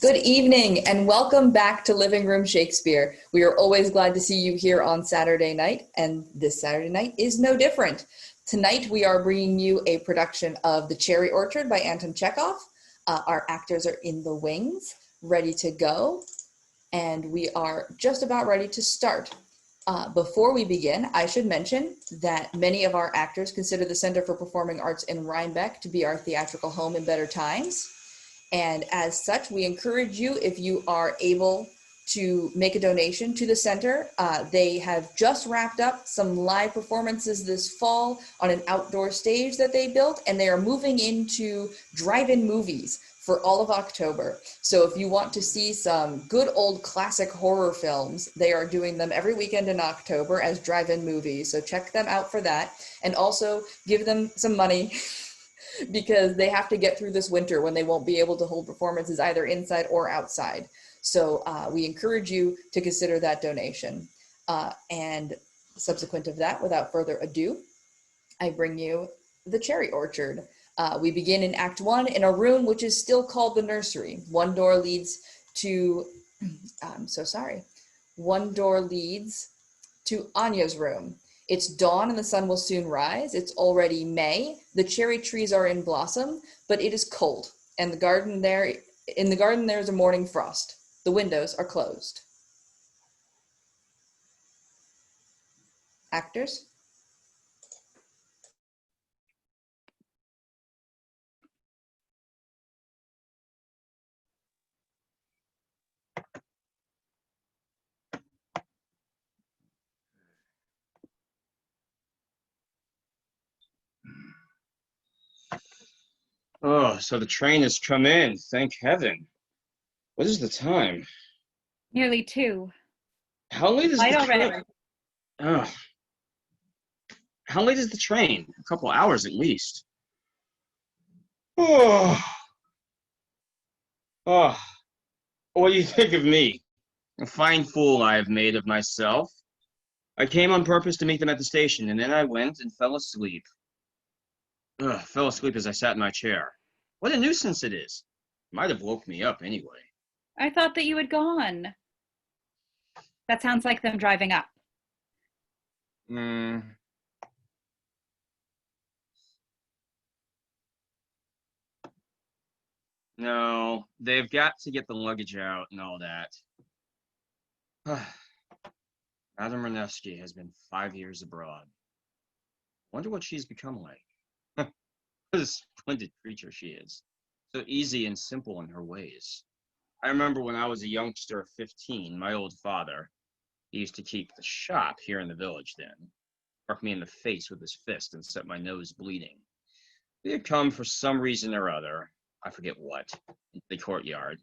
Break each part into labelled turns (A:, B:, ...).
A: Good evening and welcome back to Living Room Shakespeare. We are always glad to see you here on Saturday night, and this Saturday night is no different. Tonight we are bringing you a production of The Cherry Orchard by Anton Chekhov. Our actors are in the wings, ready to go, and we are just about ready to start. Before we begin, I should mention that many of our actors consider the Center for Performing Arts in Rhinebeck to be our theatrical home in better times. And as such, we encourage you, if you are able to make a donation to the center. They have just wrapped up some live performances this fall on an outdoor stage that they built, and they are moving into drive-in movies for all of October. So if you want to see some good old classic horror films, they are doing them every weekend in October as drive-in movies. So check them out for that, and also give them some money because they have to get through this winter when they won't be able to hold performances either inside or outside. So we encourage you to consider that donation. And subsequent of that, without further ado, I bring you The Cherry Orchard. We begin in Act 1 in a room which is still called the nursery. One door leads to, One door leads to Anya's room. It's dawn and the sun will soon rise. It's already May. The cherry trees are in blossom, but it is cold. And in the garden there is a morning frost. The windows are closed. Actors?
B: Oh, so the train has come in. Thank heaven. What is the time?
C: Nearly 2.
B: How late is
C: Light
B: the
C: already.
B: train? Oh, how late is the train? A couple hours at least. Oh, oh. What do you think of me? A fine fool I have made of myself. I came on purpose to meet them at the station, and then I went and fell asleep. Fell asleep as I sat in my chair. What a nuisance it is. Might have woke me up anyway.
C: I thought that you had gone. That sounds like them driving up.
B: No, they've got to get the luggage out and all that. Madame Renevsky has been 5 years abroad. Wonder what she's become like. What a splendid creature she is. So easy and simple in her ways. I remember when I was a youngster of 15, my old father, he used to keep the shop here in the village then, struck me in the face with his fist and set my nose bleeding. He had come for some reason or other, I forget what, into the courtyard,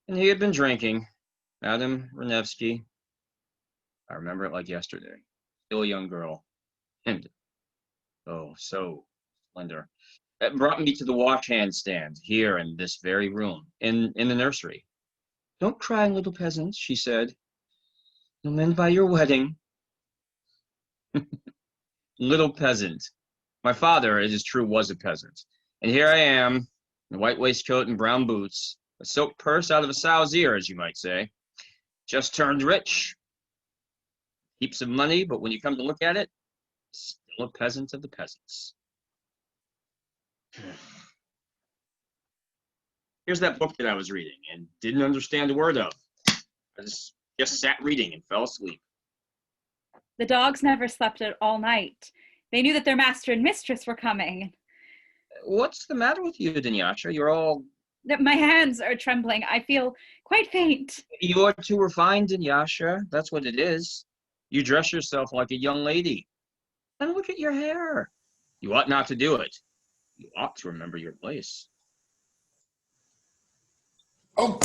B: and he had been drinking. Madame Renevsky, I remember it like yesterday, still a young girl, and oh, so slender. That brought me to the washhand stand here in this very room, in the nursery. Don't cry, little peasant, she said. You'll mend by your wedding. Little peasant. My father, it is true, was a peasant. And here I am, in a white waistcoat and brown boots, a silk purse out of a sow's ear, as you might say. Just turned rich. Heaps of money, but when you come to look at it, still a peasant of the peasants. Here's that book that I was reading and didn't understand a word of. I just sat reading and fell asleep.
C: The dogs never slept all night. They knew that their master and mistress were coming.
B: What's the matter with you, Dunyasha? You're all...
C: My hands are trembling. I feel quite faint.
B: You're too refined, Dunyasha. That's what it is. You dress yourself like a young lady. And look at your hair. You ought not to do it. You ought to remember your place.
D: Oh,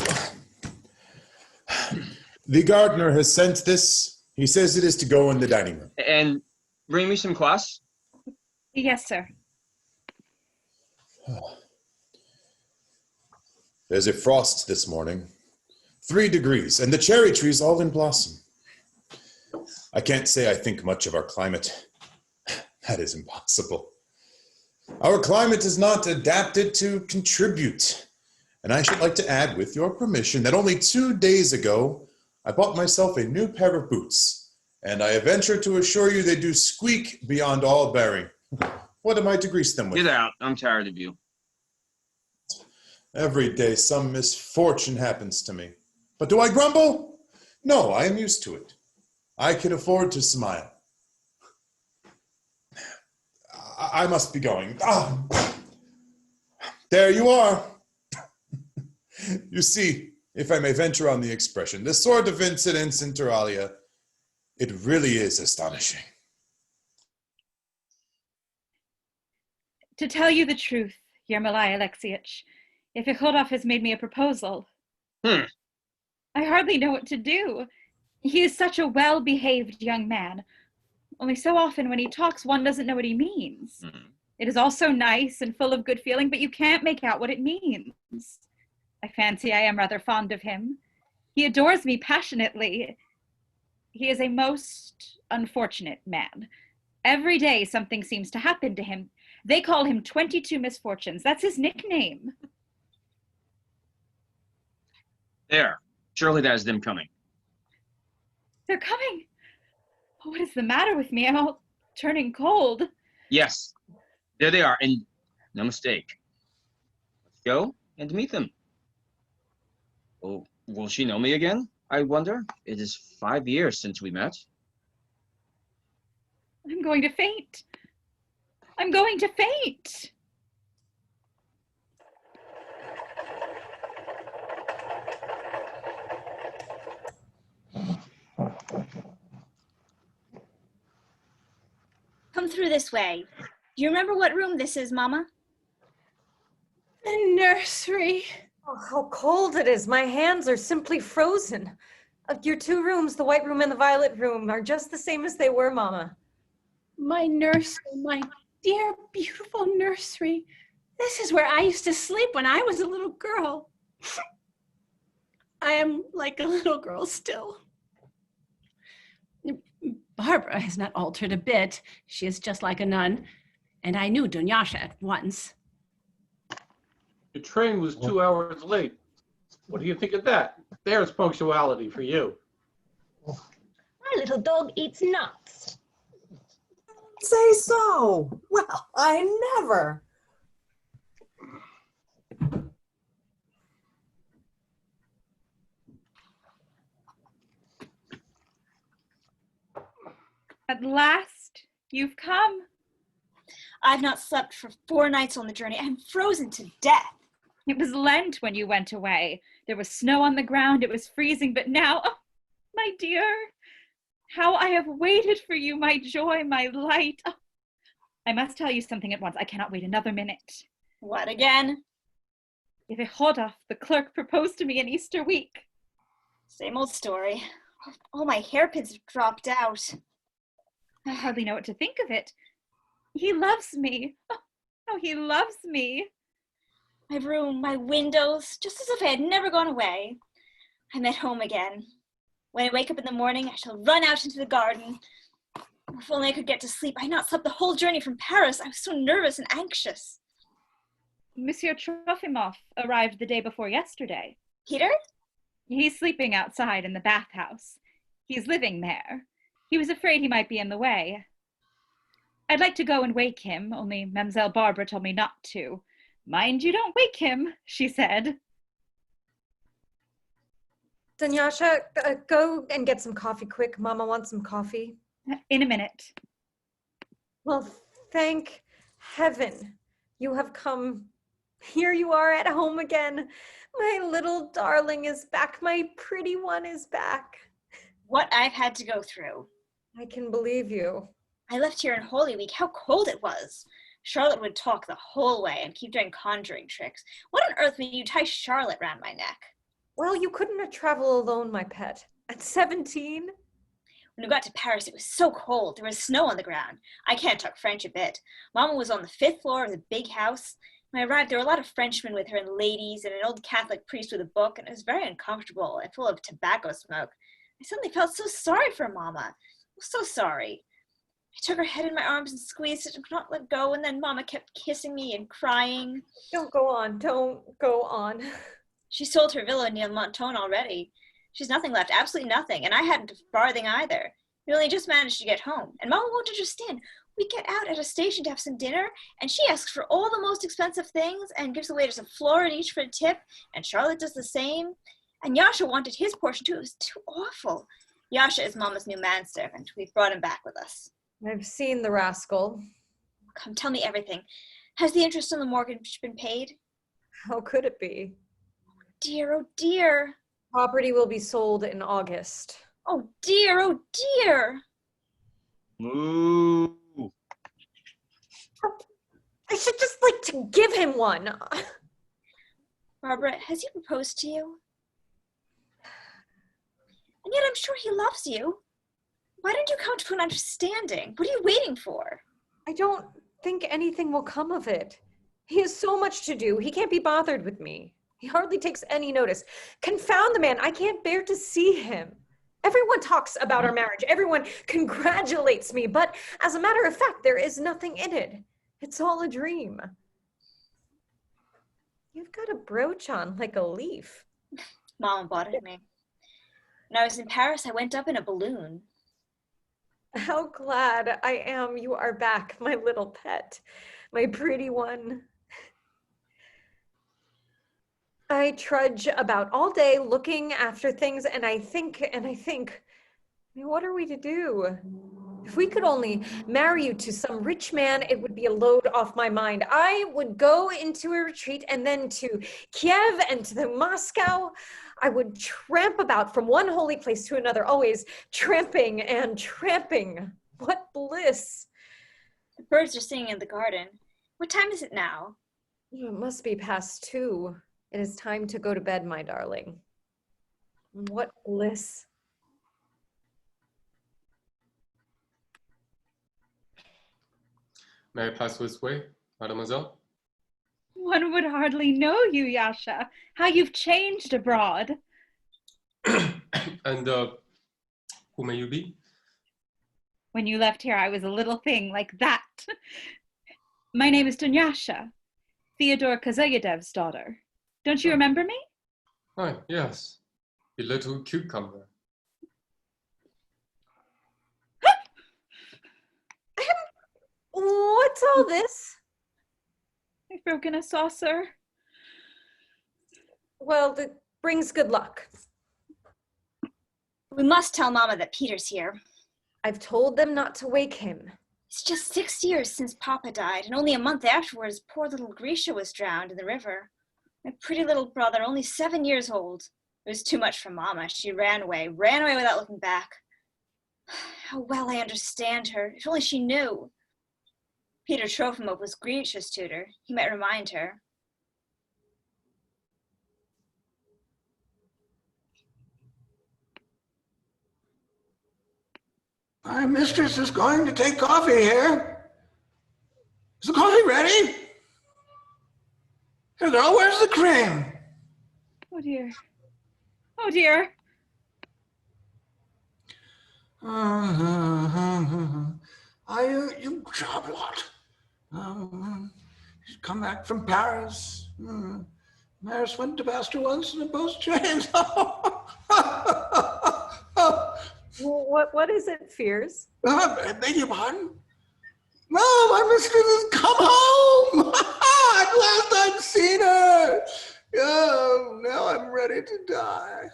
D: the gardener has sent this. He says it is to go in the dining room.
B: And bring me some kvass.
C: Yes, sir.
D: There's a frost this morning. 3 degrees, and the cherry trees all in blossom. I can't say I think much of our climate. That is impossible. Our climate is not adapted to contribute And I should like to add, with your permission, that only 2 days ago, I bought myself a new pair of boots, and I venture to assure you they do squeak beyond all bearing. What am I to grease them with?
B: Get out. I'm tired of you.
D: Every day some misfortune happens to me. But do I grumble? No, I am used to it. I can afford to smile. I must be going. There you are. You see, if I may venture on the expression, this sort of incidents inter alia, it really is astonishing.
C: To tell you the truth, Yermolai Alexievich, if Ichodov has made me a proposal, I hardly know what to do. He is such a well-behaved young man. Only so often when he talks, one doesn't know what he means. It is all so nice and full of good feeling, but you can't make out what it means. I fancy I am rather fond of him. He adores me passionately. He is a most unfortunate man. Every day something seems to happen to him. They call him 22 Misfortunes. That's his nickname.
B: There. Surely that is them coming.
C: They're coming. Oh, what is the matter with me? I'm all turning cold.
B: Yes. There they are, and no mistake. Let's go and meet them. Oh, will she know me again, I wonder? It is 5 years since we met.
C: I'm going to faint. I'm going to faint.
E: Come through this way. Do you remember what room this is, Mama?
F: The nursery.
G: Oh, how cold it is. My hands are simply frozen. Your 2 rooms, the white room and the violet room, are just the same as they were, Mama.
F: My nursery, my dear, beautiful nursery. This is where I used to sleep when I was a little girl. I am like a little girl still. Barbara has not altered a bit. She is just like a nun. And I knew Dunyasha at once.
H: The train was 2 hours late. What do you think of that? There's punctuality for you.
I: My little dog eats nuts.
G: Say so. Well, I never.
C: At last, you've come.
E: I've not slept for 4 nights on the journey. I'm frozen to death.
C: It was Lent when you went away. There was snow on the ground. It was freezing, but now, oh, my dear, how I have waited for you, my joy, my light. Oh, I must tell you something at once. I cannot wait another minute.
E: What again?
C: If Ichodov, the clerk, proposed to me in Easter week.
E: Same old story. All my hairpins have dropped out.
C: I hardly know what to think of it. He loves me. Oh, he loves me.
E: My room, my windows, just as if I had never gone away. I'm at home again. When I wake up in the morning, I shall run out into the garden. If only I could get to sleep. I had not slept the whole journey from Paris. I was so nervous and anxious.
C: Monsieur Trofimov arrived the day before yesterday.
E: Peter?
C: He's sleeping outside in the bathhouse. He's living there. He was afraid he might be in the way. I'd like to go and wake him, only Mademoiselle Barbara told me not to. Mind you don't wake him, she said.
G: Dunyasha, go and get some coffee quick. Mama wants some coffee.
C: In a minute.
G: Well, thank heaven you have come. Here you are at home again. My little darling is back. My pretty one is back.
E: What I've had to go through.
G: I can believe you.
E: I left here in Holy Week. How cold it was. Charlotte would talk the whole way and keep doing conjuring tricks. What on earth made you tie Charlotte round my neck?
G: Well, you couldn't have traveled alone, my pet. At 17?
E: When we got to Paris, it was so cold. There was snow on the ground. I can't talk French a bit. Mama was on the 5th floor of the big house. When I arrived, there were a lot of Frenchmen with her and ladies and an old Catholic priest with a book, and it was very uncomfortable and full of tobacco smoke. I suddenly felt so sorry for Mama. I was so sorry. I took her head in my arms and squeezed it and could not let go, and then Mama kept kissing me and crying.
G: Don't go on. Don't go on.
E: She sold her villa near Monton already. She's nothing left, absolutely nothing, and I hadn't a farthing either. We only just managed to get home, and Mama won't understand. We get out at a station to have some dinner, and she asks for all the most expensive things and gives the waiters a florin each for a tip, and Charlotte does the same. And Yasha wanted his portion too. It was too awful. Yasha is Mama's new manservant. We've brought him back with us.
G: I've seen the rascal.
E: Come, tell me everything. Has the interest on the mortgage been paid?
G: How could it be?
E: Dear, oh dear.
G: Property will be sold in August.
E: Oh dear, oh dear.
B: Moo.
G: I should just like to give him one.
E: Barbara, has he proposed to you? And yet I'm sure he loves you. Why don't you come to an understanding? What are you waiting for?
G: I don't think anything will come of it. He has so much to do. He can't be bothered with me. He hardly takes any notice. Confound the man. I can't bear to see him. Everyone talks about our marriage. Everyone congratulates me. But as a matter of fact, there is nothing in it. It's all a dream. You've got a brooch on like a leaf.
E: Mama bought it me. When I was in Paris, I went up in a balloon.
G: How glad I am you are back, my little pet, my pretty one. I trudge about all day looking after things, and I think, what are we to do? If we could only marry you to some rich man, it would be a load off my mind. I would go into a retreat and then to Kiev and to Moscow. I would tramp about from one holy place to another, always tramping and tramping. What bliss.
E: The birds are singing in the garden. What time is it now?
G: It must be past 2. It is time to go to bed, my darling. What bliss.
J: May I pass this way, mademoiselle?
C: One would hardly know you, Yasha. How you've changed abroad.
J: And who may you be?
C: When you left here, I was a little thing like that. My name is Dunyasha, Theodore Kazayedev's daughter. Don't you remember me?
J: Ah, yes, the little cucumber.
G: What's all this?
C: I've broken a saucer.
G: Well, it brings good luck.
E: We must tell Mama that Peter's here.
G: I've told them not to wake him.
E: It's just 6 years since Papa died, and only a month afterwards, poor little Grisha was drowned in the river. My pretty little brother, only 7 years old. It was too much for Mama. She ran away without looking back. How well I understand her. If only she knew. Peter Trofimov was Grisha's tutor. He might remind her.
K: My mistress is going to take coffee here. Is the coffee ready? Here, girl, where's the cream?
C: Oh dear. Oh dear.
K: You joblot. She's come back from Paris. Maris went to pasture once in a post train.
G: What is it, Fears?
K: I beg your pardon? No, my mistress has come home. At last I've seen her. Oh, now I'm ready to die.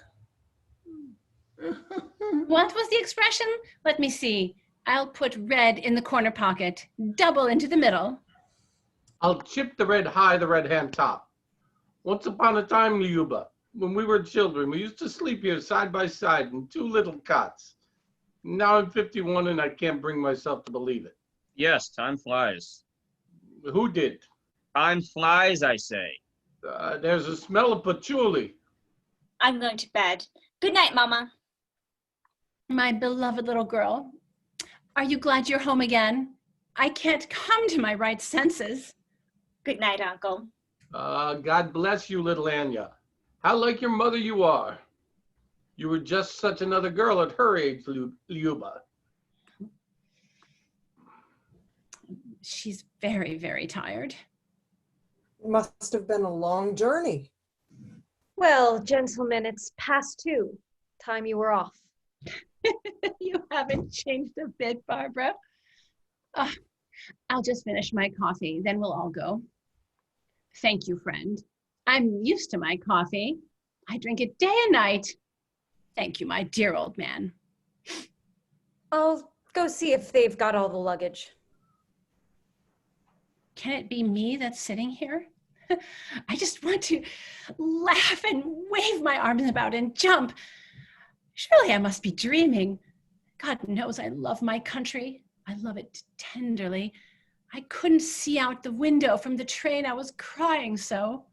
F: What was the expression? Let me see. I'll put red in the corner pocket, double into the middle.
H: I'll chip the red high, the red hand top. Once upon a time, Lyuba, when we were children, we used to sleep here side by side in 2 little cots. Now I'm 51 and I can't bring myself to believe it.
B: Yes, time flies.
H: Who did?
B: Time flies, I say.
H: There's a smell of patchouli.
E: I'm going to bed. Good night, Mama.
F: My beloved little girl, are you glad you're home again? I can't come to my right senses.
E: Good night, Uncle.
H: God bless you, little Anya. How like your mother you are. You were just such another girl at her age, Lyuba.
F: She's very, very tired.
L: Must have been a long journey.
G: Well, gentlemen, it's past 2. Time you were off.
F: You haven't changed a bit, Barbara. I'll just finish my coffee, then we'll all go. Thank you, friend. I'm used to my coffee. I drink it day and night. Thank you, my dear old man.
G: I'll go see if they've got all the luggage.
F: Can it be me that's sitting here? I just want to laugh and wave my arms about and jump. Surely I must be dreaming. God knows I love my country. I love it tenderly. I couldn't see out the window from the train. I was crying so.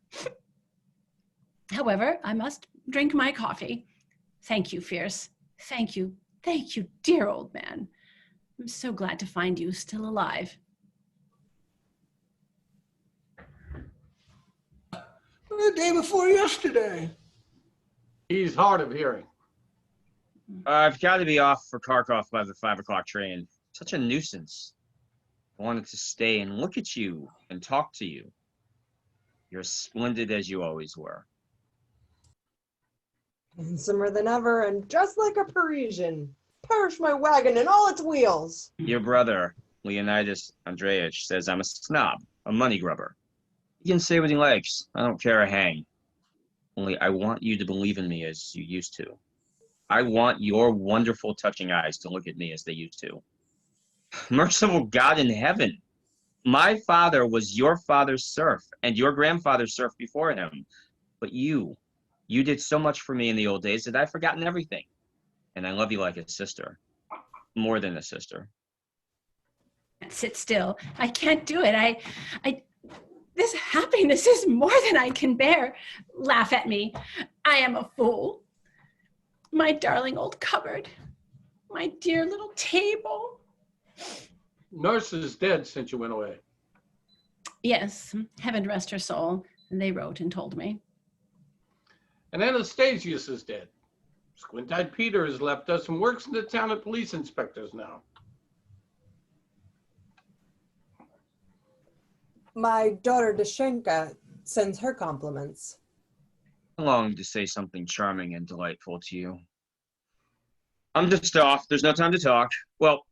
F: However, I must drink my coffee. Thank you, Fierce. Thank you, dear old man. I'm so glad to find you still alive.
K: The day before yesterday.
H: He's hard of hearing.
B: I've got to be off for Kharkov by the 5 o'clock train. Such a nuisance. I wanted to stay and look at you and talk to you. You're as splendid as you always were.
L: Handsomer than ever and just like a Parisian. Perish my wagon and all its wheels.
B: Your brother, Leonidas Andreevich, says I'm a snob, a money grubber. He can say what he likes. I don't care a hang. Only I want you to believe in me as you used to. I want your wonderful, touching eyes to look at me as they used to. Merciful God in heaven, my father was your father's serf and your grandfather's serf before him. But you did so much for me in the old days that I've forgotten everything. And I love you like a sister, more than a sister.
F: Sit still. I can't do it. This happiness is more than I can bear. Laugh at me. I am a fool. My darling old cupboard. My dear little table.
H: Nurse is dead since you went away.
F: Yes, heaven rest her soul. They wrote and told me.
H: And Anastasius is dead. Squint-eyed Peter has left us and works in the town of police inspectors now.
L: My daughter Dashenka sends her compliments.
B: I long to say something charming and delightful to you. I'm just off. There's no time to talk. Well,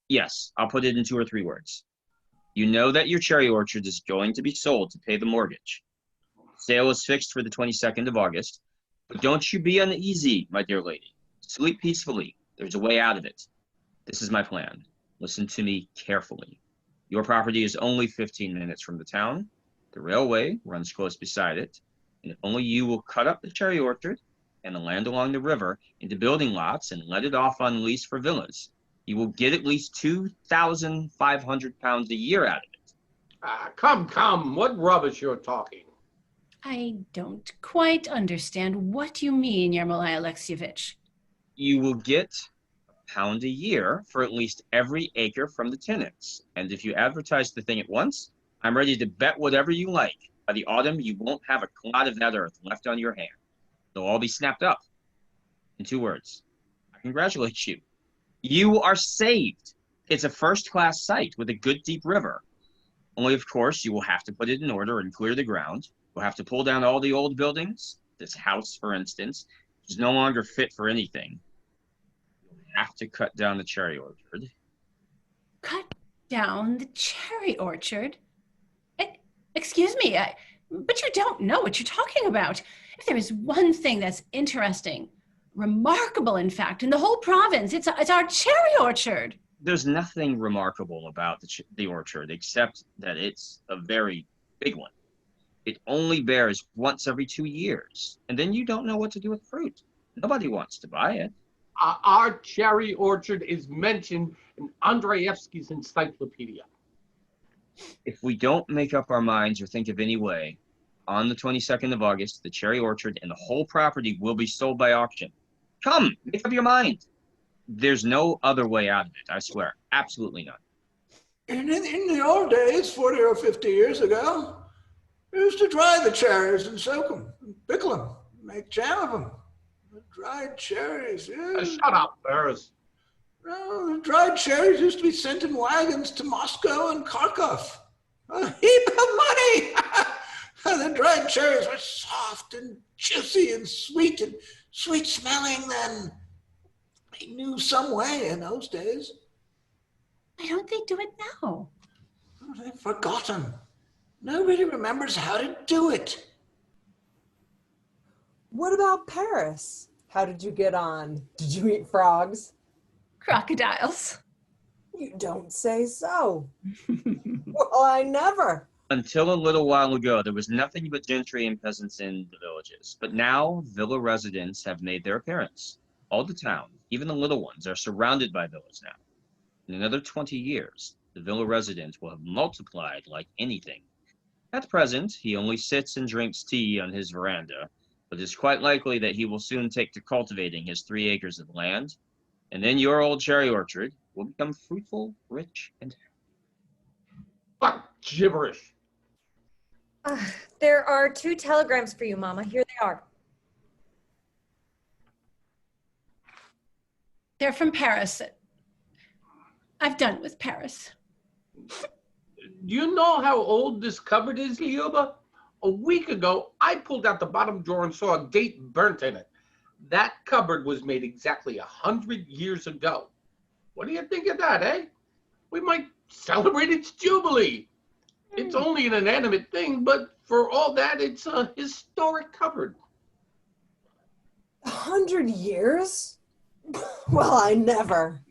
B: yes, I'll put it in 2 or 3 words. You know that your cherry orchard is going to be sold to pay the mortgage. Sale is fixed for the 22nd of August. But don't you be uneasy, my dear lady. Sleep peacefully. There's a way out of it. This is my plan. Listen to me carefully. Your property is only 15 minutes from the town. The railway runs close beside it, and if only you will cut up the cherry orchard and the land along the river into building lots and let it off on lease for villas, you will get at least £2,500 a year out of it.
H: Come, what rubbish you're talking.
F: I don't quite understand what you mean, Yermolai Alexievich.
B: You will get £1 a year for at least every acre from the tenants. And if you advertise the thing at once, I'm ready to bet whatever you like. By the autumn, you won't have a clod of that earth left on your hand. They'll all be snapped up. In 2 words, I congratulate you. You are saved. It's a first-class site with a good deep river. Only, of course, you will have to put it in order and clear the ground. You'll have to pull down all the old buildings. This house, for instance, is no longer fit for anything. You'll have to cut down the cherry orchard.
F: Cut down the cherry orchard? Excuse me, but you don't know what you're talking about. If there is one thing that's interesting, remarkable, in fact, in the whole province, it's our cherry orchard.
B: There's nothing remarkable about the orchard except that it's a very big one. It only bears once every 2 years, and then you don't know what to do with fruit. Nobody wants to buy it.
H: Our cherry orchard is mentioned in Andreevsky's encyclopedia.
B: If we don't make up our minds or think of any way, on the 22nd of August, the cherry orchard and the whole property will be sold by auction. Come, make up your mind. There's no other way out of it, I swear. Absolutely none.
K: And in the old days, 40 or 50 years ago, we used to dry the cherries and soak them, and pickle them, make jam of them. The dried cherries, yeah.
H: Shut up, Ferris.
K: No, the dried cherries used to be sent in wagons to Moscow and Kharkov. A heap of money! The dried cherries were soft and juicy and sweet smelling then. They knew some way in those days.
F: Why don't they do it now?
K: Oh, they've forgotten. Nobody remembers how to do it.
L: What about Paris? How did you get on? Did you eat frogs?
F: Crocodiles.
L: You don't say so. Well, I never.
B: Until a little while ago, there was nothing but gentry and peasants in the villages. But now, villa residents have made their appearance. All the town, even the little ones, are surrounded by villas now. In another 20 years, the villa resident will have multiplied like anything. At present, he only sits and drinks tea on his veranda, but it's quite likely that he will soon take to cultivating his 3 acres of land, and then your old cherry orchard will become fruitful, rich, and happy.
H: What gibberish!
G: There are 2 telegrams for you, Mama. Here they are.
F: They're from Paris. I've done with Paris.
H: Do you know how old this cupboard is, Liuba? A week ago, I pulled out the bottom drawer and saw a date burnt in it. That cupboard was made exactly 100 years ago. What do you think of that, eh? We might celebrate its jubilee. It's only an inanimate thing, but for all that, it's a historic cupboard.
L: 100 years? Well, I never.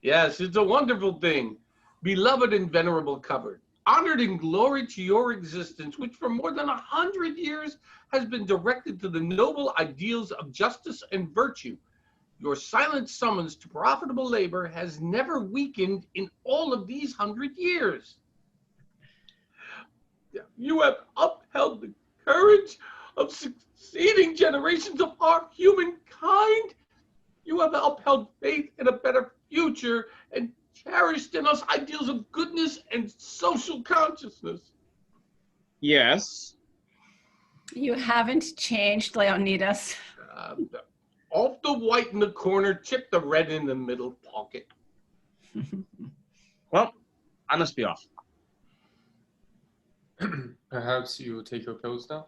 H: Yes, it's a wonderful thing. Beloved and venerable cupboard, honored in glory to your existence, which for more than 100 years has been directed to the noble ideals of justice and virtue. Your silent summons to profitable labor has never weakened in all of these 100 years. You have upheld the courage of succeeding generations of our humankind. You have upheld faith in a better future and cherished in us ideals of goodness and social consciousness.
B: Yes.
F: You haven't changed, Leonidas.
H: Off the white in the corner, chip the red in the middle pocket.
B: Well, I must be off.
J: Perhaps you take your pills now?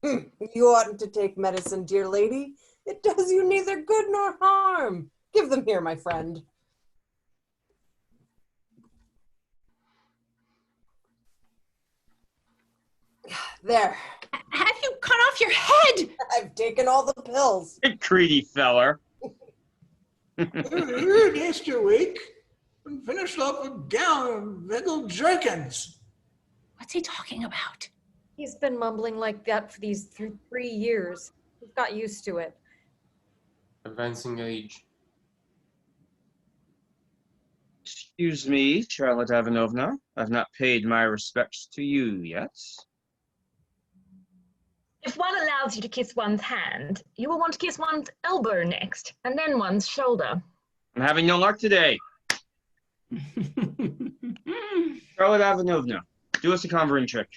L: You oughtn't to take medicine, dear lady. It does you neither good nor harm. Give them here, my friend. There.
F: Have you cut off your head?
L: I've taken all the pills.
B: Good greedy feller.
K: You missed your week and finished off a gallon of pickled jerkins.
F: What's he talking about?
G: He's been mumbling like that for these 3 years. He's got used to it.
J: Advancing age.
B: Excuse me, Charlotte Ivanovna. I've not paid my respects to you yet.
I: If one allows you to kiss one's hand, you will want to kiss one's elbow next, and then one's shoulder.
B: I'm having no luck today. Charlotte Ivanovna, do us a conjuring trick.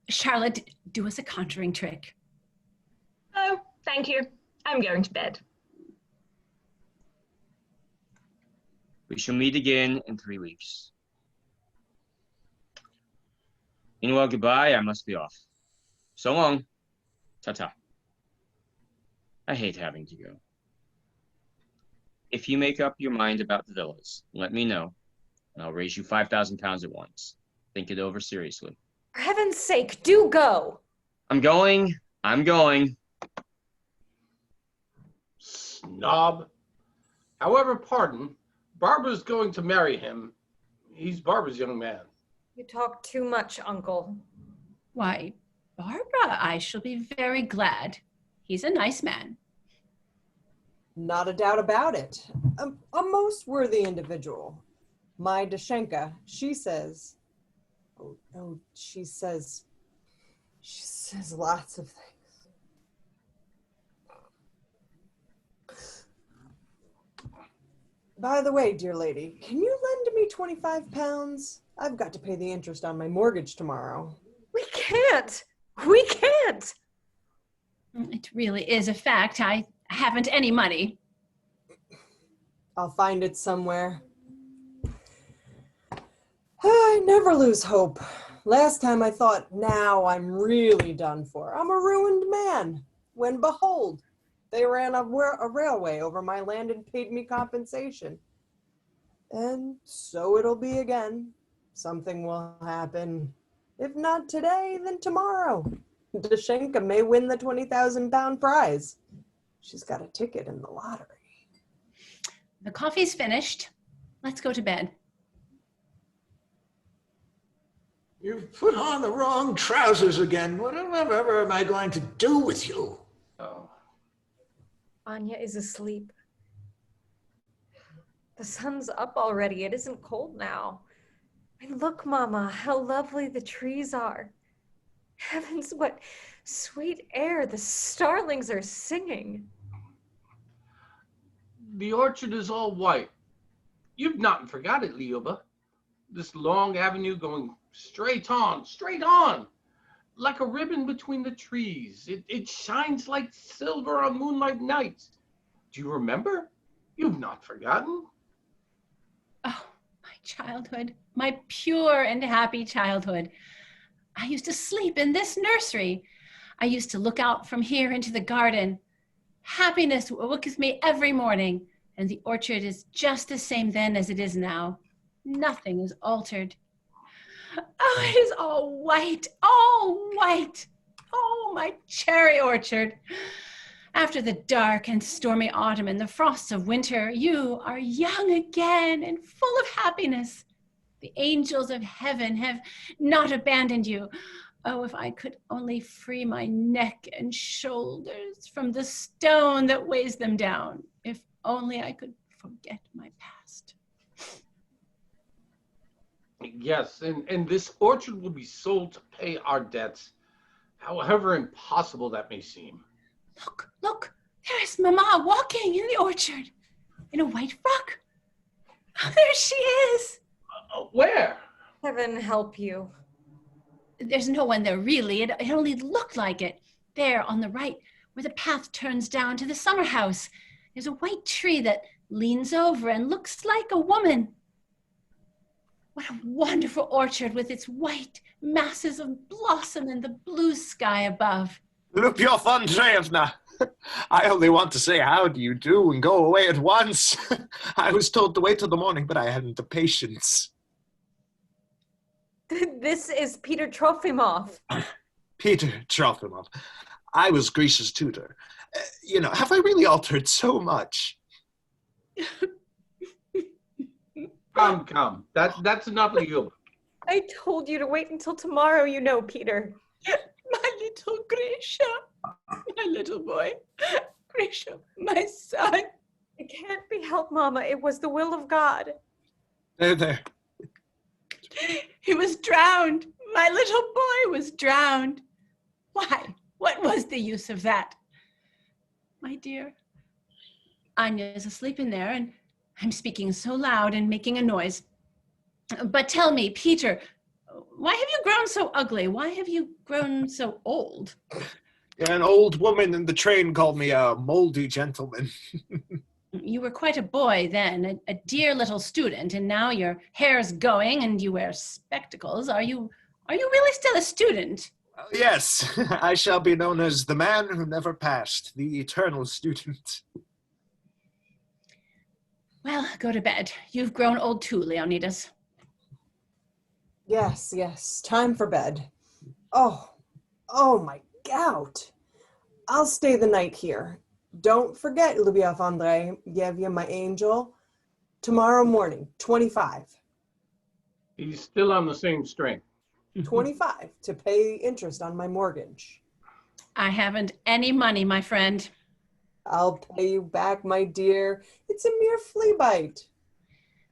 F: Charlotte, do us a conjuring trick.
I: Oh, thank you. I'm going to bed.
B: We shall meet again in 3 weeks. Meanwhile, goodbye. I must be off. So long. Ta-ta. I hate having to go. If you make up your mind about the villas, let me know, and I'll raise you 5,000 pounds at once. Think it over seriously.
G: For heaven's sake, do go.
B: I'm going. I'm going.
H: Snob. However, pardon, Barbara's going to marry him. He's Barbara's young man.
G: You talk too much, Uncle.
F: Why, Barbara, I shall be very glad. He's a nice man.
L: Not a doubt about it. A most worthy individual. My Dashenka, she says she says lots of things. By the way, dear lady, can you lend me 25 pounds? I've got to pay the interest on my mortgage tomorrow.
G: We can't. We can't.
F: It really is a fact. I haven't any money.
L: I'll find it somewhere. I never lose hope. Last time I thought, now I'm really done for. I'm a ruined man. When behold, they ran a railway over my land and paid me compensation. And so it'll be again. Something will happen. If not today, then tomorrow. Dashenka may win the 20,000 pound prize. She's got a ticket in the lottery.
F: The coffee's finished. Let's go to bed.
K: You've put on the wrong trousers again. Whatever am I going to do with you?
H: Oh.
G: Anya is asleep. The sun's up already. It isn't cold now. And look, Mama, how lovely the trees are. Heavens, what sweet air. The starlings are singing.
H: The orchard is all white. You've not forgot it, Liuba. This long avenue going straight on, like a ribbon between the trees. It shines like silver on moonlight nights. Do you remember? You've not forgotten.
F: Oh, my childhood, my pure and happy childhood. I used to sleep in this nursery. I used to look out from here into the garden. Happiness awakens me every morning, and the orchard is just the same then as it is now. Nothing is altered. Oh, it is all white, all white. Oh, my cherry orchard. After the dark and stormy autumn and the frosts of winter, you are young again and full of happiness. The angels of heaven have not abandoned you. Oh, if I could only free my neck and shoulders from the stone that weighs them down. If only I could forget my past.
H: Yes, and this orchard will be sold to pay our debts, however impossible that may seem.
F: Look, there is Mama walking in the orchard in a white frock. Oh, there she is.
H: Where?
G: Heaven help you.
F: There's no one there really. It only looked like it. There on the right, where the path turns down to the summer house, there's a white tree that leans over and looks like a woman. What a wonderful orchard with its white masses of blossom and the blue sky above.
M: Lupiof Andreevna, I only want to say how do you do and go away at once. I was told to wait till the morning, but I hadn't the patience.
G: This is Peter Trofimov.
M: Peter Trofimov. I was Grisha's tutor. Have I really altered so much?
H: Come. That's enough of you.
G: I told you to wait until tomorrow, Peter.
F: My little Grisha, my little boy. Grisha, my son.
G: It can't be helped, Mama. It was the will of God.
M: There.
F: He was drowned. My little boy was drowned. Why? What was the use of that? My dear, Anya's asleep in there, and I'm speaking so loud and making a noise. But tell me, Peter, why have you grown so ugly? Why have you grown so old?
M: An old woman in the train called me a moldy gentleman.
F: You were quite a boy then, a dear little student, and now your hair's going and you wear spectacles. Are you really still a student?
M: Yes, I shall be known as the man who never passed, the eternal student.
F: Well, go to bed. You've grown old too, Leonidas.
L: Yes, time for bed. Oh, my gout. I'll stay the night here. Don't forget, Lyubov Andreevna, my angel. Tomorrow morning, 25.
H: He's still on the same string.
L: 25 to pay interest on my mortgage.
F: I haven't any money, my friend.
L: I'll pay you back, my dear. It's a mere flea bite.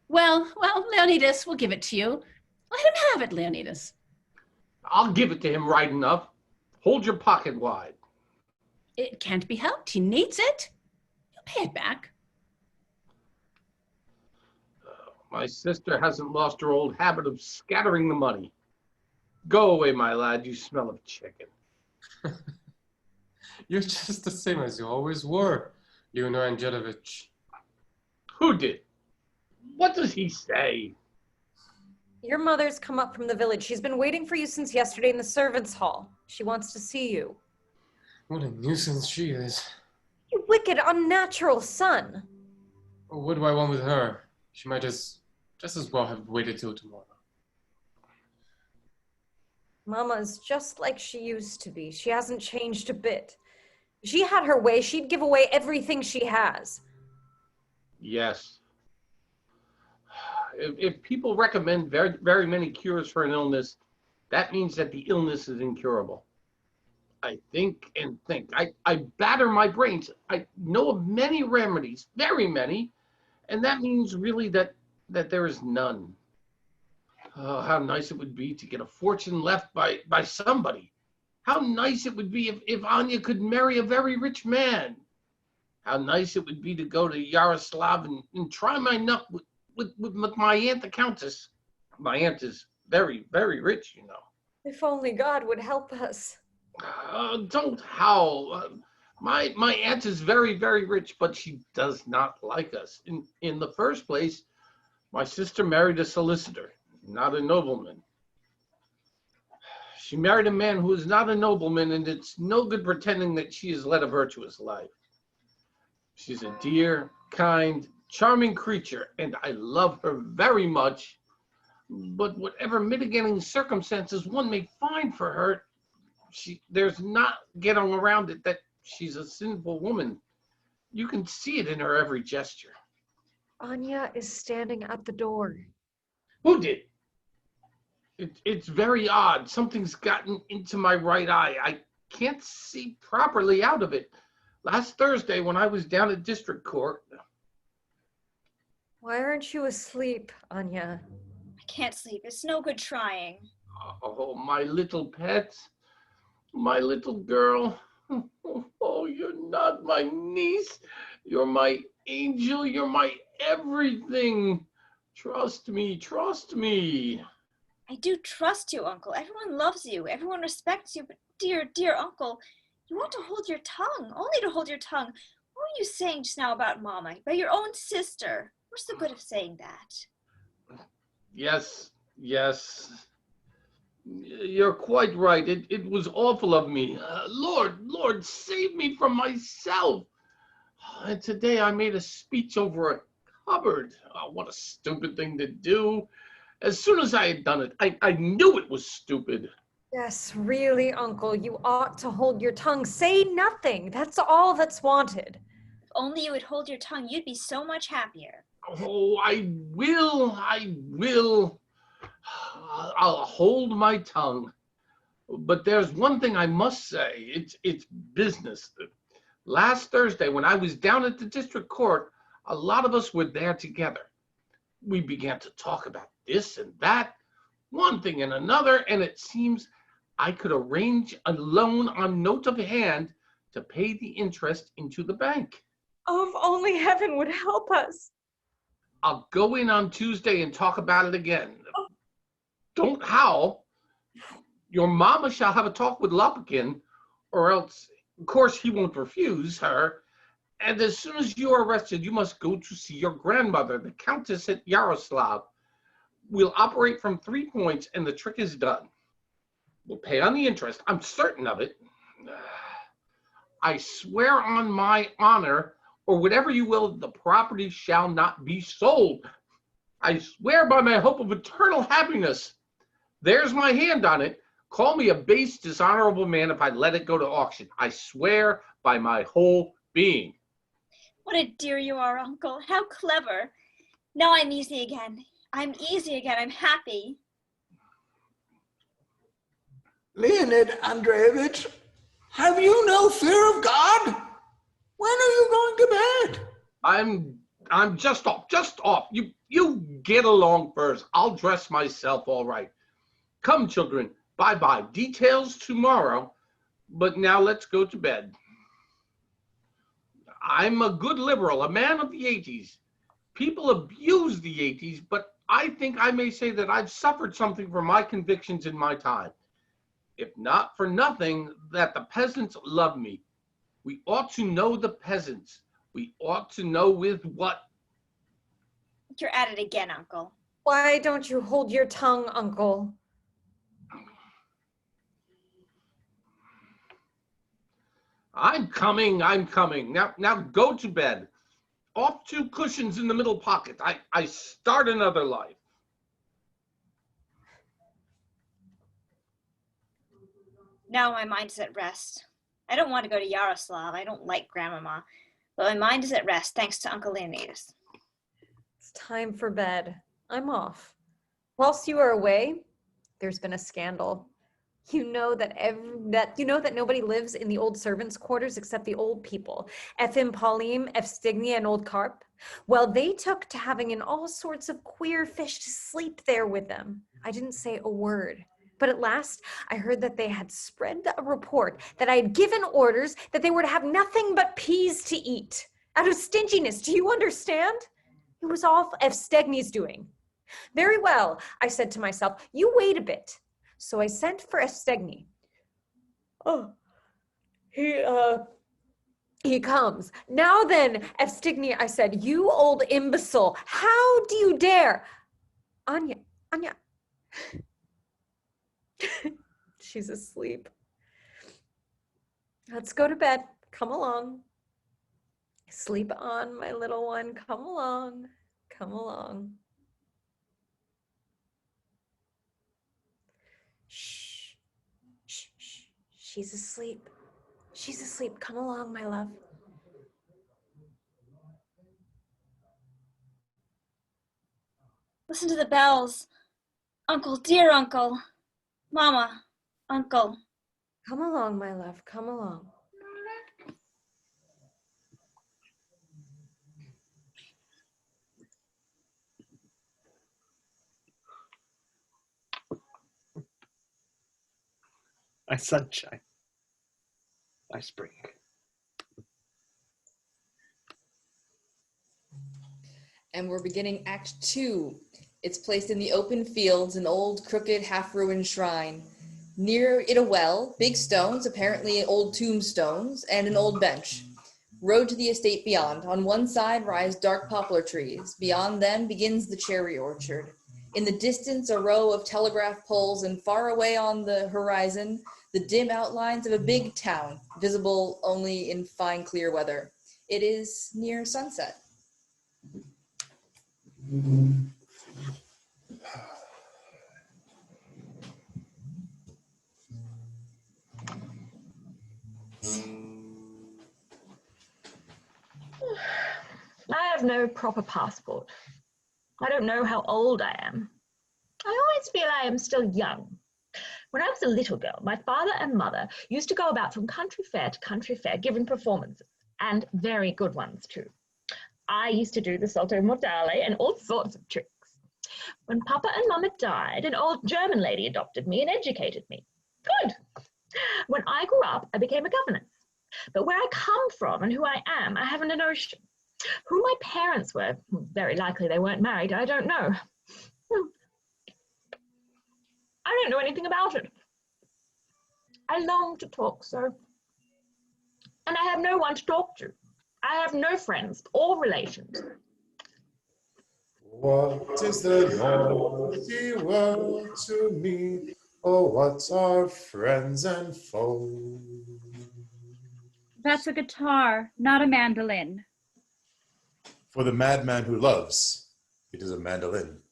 F: Well, Leonidas, we'll give it to you. Let him have it, Leonidas.
H: I'll give it to him right enough. Hold your pocket wide.
F: It can't be helped. He needs it. You'll pay it back.
H: My sister hasn't lost her old habit of scattering the money. Go away, my lad. You smell of chicken.
J: You're just the same as you always were, Leonor Angelovich.
H: Who did? What does he say?
G: Your mother's come up from the village. She's been waiting for you since yesterday in the servants' hall. She wants to see you.
J: What a nuisance she is.
G: You wicked, unnatural son.
J: What do I want with her? She might just as well have waited till tomorrow.
G: Mama is just like she used to be. She hasn't changed a bit. If she had her way, she'd give away everything she has.
H: Yes. If people recommend very, very many cures for an illness, that means that the illness is incurable. I think and think. I batter my brains. I know of many remedies, very many, and that means really that there is none. Oh, how nice it would be to get a fortune left by somebody. How nice it would be if Anya could marry a very rich man. How nice it would be to go to Yaroslav and try my luck with my aunt, the Countess. My aunt is very, very rich, you know.
G: If only God would help us.
H: Don't howl. My aunt is very, very rich, but she does not like us. In the first place, my sister married a solicitor, not a nobleman. She married a man who is not a nobleman, and it's no good pretending that she has led a virtuous life. She's a dear, kind, charming creature, and I love her very much. But whatever mitigating circumstances one may find for her, there's not getting around it that she's a sinful woman. You can see it in her every gesture.
G: Anya is standing at the door.
H: Who did? It's very odd. Something's gotten into my right eye. I can't see properly out of it. Last Thursday when I was down at district court.
G: Why aren't you asleep, Anya?
E: I can't sleep. It's no good trying.
H: Oh, my little pet. My little girl. Oh, you're not my niece. You're my angel. You're my everything. Trust me. Trust me.
E: I do trust you, Uncle. Everyone loves you. Everyone respects you. But dear, dear Uncle, you want to hold your tongue. Only to hold your tongue. What were you saying just now about Mama? About your own sister? What's the good of saying that?
H: Yes. You're quite right. It was awful of me. Lord, save me from myself. And today I made a speech over a cupboard. Oh, what a stupid thing to do. As soon as I had done it, I knew it was stupid.
G: Yes, really, Uncle, you ought to hold your tongue. Say nothing. That's all that's wanted.
E: If only you would hold your tongue, you'd be so much happier.
H: Oh, I will. I'll hold my tongue. But there's one thing I must say. It's business. Last Thursday, when I was down at the district court, a lot of us were there together. We began to talk about this and that, one thing and another, and it seems I could arrange a loan on note of hand to pay the interest into the bank.
G: Oh, if only heaven would help us.
H: I'll go in on Tuesday and talk about it again. Don't howl. Your mama shall have a talk with Lopakin, or else, of course, he won't refuse her. And as soon as you are arrested, you must go to see your grandmother, the Countess at Yaroslav. We'll operate from 3 points, and the trick is done. We'll pay on the interest. I'm certain of it. I swear on my honor, or whatever you will, the property shall not be sold. I swear by my hope of eternal happiness. There's my hand on it. Call me a base, dishonorable man if I let it go to auction. I swear by my whole being.
E: What a dear you are, Uncle. How clever. Now I'm easy again. I'm happy.
K: Leonid Andreevich, have you no fear of God? When are you going to bed?
H: I'm just off. You get along first. I'll dress myself all right. Come, children. Bye-bye. Details tomorrow. But now let's go to bed. I'm a good liberal, a man of the 80s. People abuse the 80s, but I think I may say that I've suffered something for my convictions in my time. If not for nothing, that the peasants love me. We ought to know the peasants. We ought to know with what.
E: You're at it again, Uncle.
G: Why don't you hold your tongue, Uncle?
H: I'm coming. Now go to bed. Off 2 cushions in the middle pocket. I start another life.
E: Now my mind is at rest. I don't want to go to Yaroslav. I don't like Grandmama. But my mind is at rest thanks to Uncle Leonidas.
G: It's time for bed. I'm off. Whilst you are away, there's been a scandal. You know that nobody lives in the old servants' quarters except the old people. Efim, Pauline, Evstignia, and old Karp. Well, they took to having in all sorts of queer fish to sleep there with them. I didn't say a word. But at last, I heard that they had spread a report that I had given orders that they were to have nothing but peas to eat. Out of stinginess, do you understand? It was all Evstignia's doing. Very well, I said to myself, you wait a bit. So I sent for Evstigny. Oh, he comes. Now then, Evstigny, I said, you old imbecile, how do you dare? Anya. She's asleep. Let's go to bed. Come along. Sleep on, my little one. Come along. Shh. She's asleep. Come along, my love.
E: Listen to the bells. Uncle, dear Uncle. Mama, Uncle.
G: Come along, my love. Come along.
M: My sunshine. My spring.
A: And we're beginning Act 2. It's placed in the open fields, an old, crooked, half-ruined shrine. Near it a well, big stones, apparently old tombstones, and an old bench. Road to the estate beyond. On one side rise dark poplar trees. Beyond them begins the cherry orchard. In the distance, a row of telegraph poles, and far away on the horizon, the dim outlines of a big town, visible only in fine, clear weather. It is near sunset.
I: I have no proper passport. I don't know how old I am. I always feel I am still young. When I was a little girl, my father and mother used to go about from country fair to country fair giving performances, and very good ones too. I used to do the salto mortale and all sorts of tricks. When Papa and Mama died, an old German lady adopted me and educated me. Good. When I grew up, I became a governess. But where I come from and who I am, I haven't a notion. Who my parents were, very likely they weren't married, I don't know. I don't know anything about it. I long to talk, sir. And I have no one to talk to. I have no friends or relations.
D: What is the naughty world to me? Oh, what are friends and foes?
C: That's a guitar, not a mandolin.
D: For the madman who loves, it is a mandolin.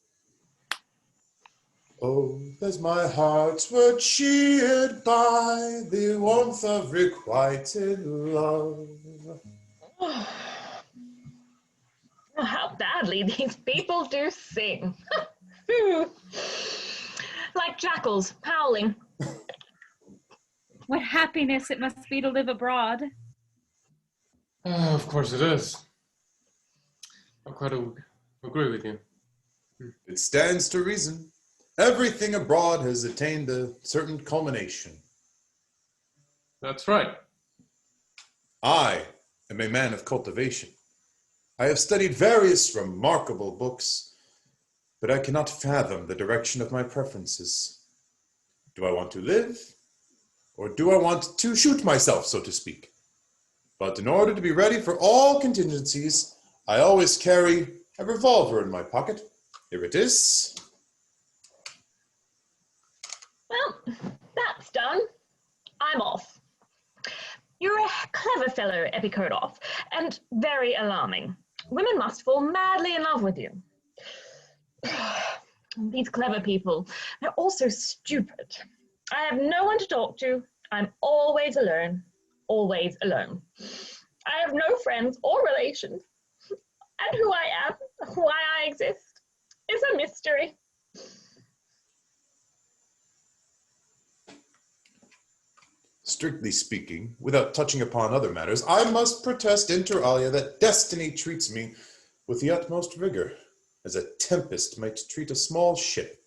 D: Oh, that my heart were cheered by the warmth of requited love.
I: Oh, how badly these people do sing. Like jackals howling.
C: What happiness it must be to live abroad.
J: Of course it is. I quite agree with you.
D: It stands to reason. Everything abroad has attained a certain culmination.
J: That's right.
D: I am a man of cultivation. I have studied various remarkable books, but I cannot fathom the direction of my preferences. Do I want to live, or do I want to shoot myself, so to speak? But in order to be ready for all contingencies, I always carry a revolver in my pocket. Here it is.
I: Well, that's done. I'm off. You're a clever fellow, Epikurdov, and very alarming. Women must fall madly in love with you. These clever people, they're all so stupid. I have no one to talk to. I'm always alone. Always alone. I have no friends or relations. And who I am, why I exist, is a mystery.
D: Strictly speaking, without touching upon other matters, I must protest inter alia that destiny treats me with the utmost vigor, as a tempest might treat a small ship.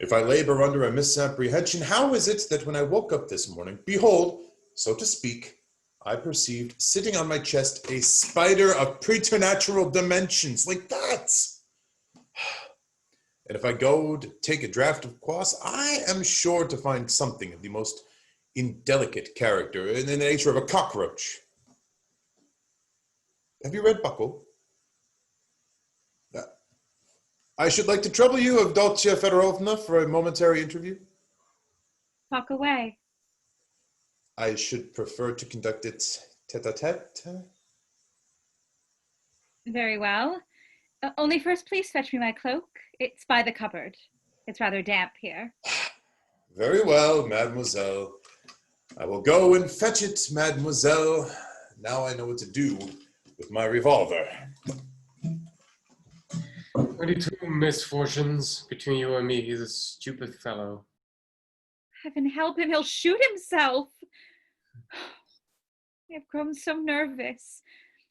D: If I labor under a misapprehension, how is it that when I woke up this morning, behold, so to speak, I perceived sitting on my chest a spider of preternatural dimensions, like that? And if I go to take a draught of kvass, I am sure to find something of the most indelicate character in the nature of a cockroach. Have you read Buckle? I should like to trouble you, Avdotya Fedorovna, for a momentary interview.
C: Talk away.
D: I should prefer to conduct it tete-a-tete.
C: Very well. Only first, please fetch me my cloak. It's by the cupboard. It's rather damp here.
D: Very well, mademoiselle. I will go and fetch it, mademoiselle. Now I know what to do with my revolver.
J: 22 misfortunes between you and me. He's a stupid fellow.
C: Heaven help him, he'll shoot himself. I have grown so nervous.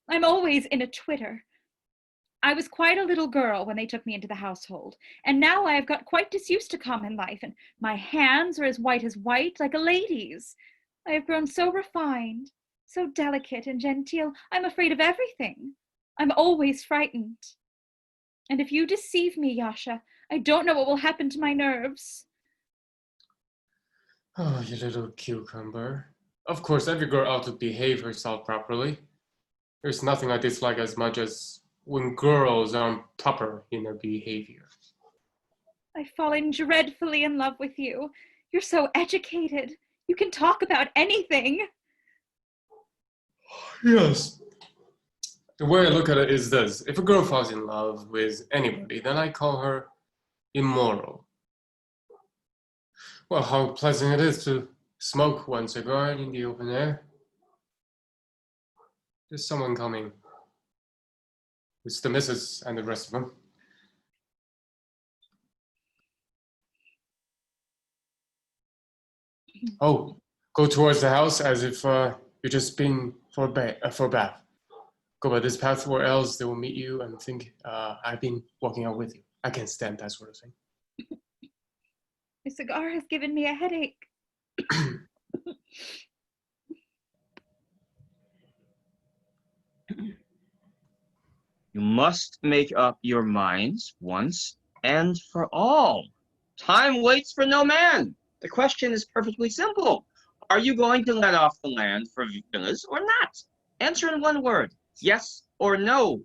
C: I'm always in a twitter. I was quite a little girl when they took me into the household, and now I have got quite disused to common life, and my hands are as white, like a lady's. I have grown so refined, so delicate and genteel, I'm afraid of everything. I'm always frightened. And if you deceive me, Yasha, I don't know what will happen to my nerves.
J: Oh, you little cucumber. Of course, every girl ought to behave herself properly. There's nothing I dislike as much as when girls aren't proper in their behavior.
C: I've fallen dreadfully in love with you. You're so educated. You can talk about anything.
J: Yes. The way I look at it is this. If a girl falls in love with anybody, then I call her immoral. Well, how pleasant it is to smoke one cigar in the open air. There's someone coming. It's the missus and the rest of them. Oh, go towards the house as if you're just been for bath. Go by this path or else they will meet you and think I've been walking out with you. I can't stand that sort of thing.
C: The cigar has given me a headache.
B: You must make up your minds once and for all. Time waits for no man. The question is perfectly simple. Are you going to let off the land for villas or not? Answer in one word. Yes or no.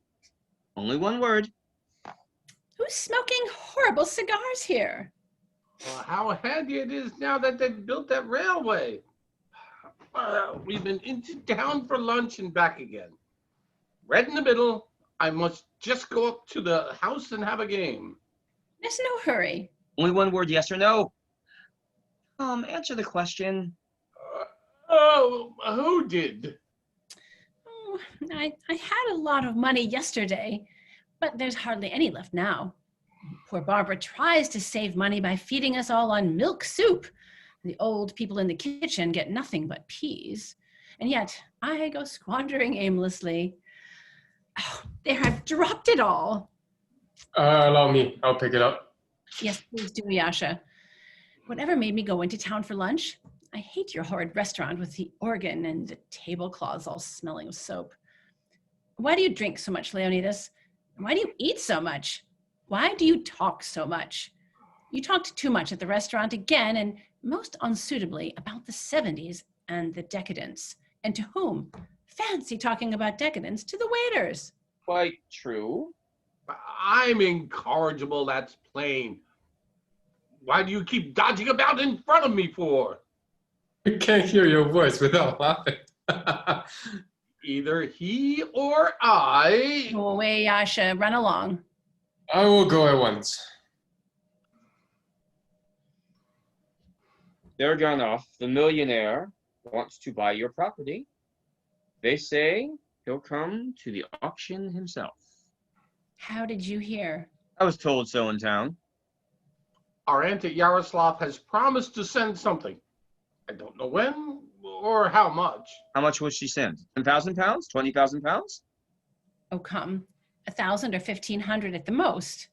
B: Only one word.
F: Who's smoking horrible cigars here?
H: Well, how handy it is now that they've built that railway. We've been into town for lunch and back again. Right in the middle, I must just go up to the house and have a game.
F: There's no hurry.
B: Only one word, yes or no. Answer the question.
H: Who did?
F: Oh, I had a lot of money yesterday, but there's hardly any left now. Poor Barbara tries to save money by feeding us all on milk soup. The old people in the kitchen get nothing but peas. And yet I go squandering aimlessly. Oh, there, I've dropped it all.
J: Allow me. I'll pick it up.
F: Yes, please do, Yasha. Whatever made me go into town for lunch? I hate your horrid restaurant with the organ and the tablecloths all smelling of soap. Why do you drink so much, Leonidas? Why do you eat so much? Why do you talk so much? You talked too much at the restaurant again, and most unsuitably about the 70s and the decadence. And to whom? Fancy talking about decadence to the waiters.
B: Quite true.
H: I'm incorrigible, that's plain. Why do you keep dodging about in front of me for?
J: I can't hear your voice without laughing.
H: Either he or I.
F: Go away, Yasha. Run along.
J: I will go at once.
B: Derganov, the millionaire, wants to buy your property. They say he'll come to the auction himself.
F: How did you hear?
B: I was told so in town.
H: Our aunt at Yaroslav has promised to send something. I don't know when or how much.
B: How much will she send? 10,000 pounds? 20,000 pounds?
F: Oh, come. 1,000 or 1,500 at the most.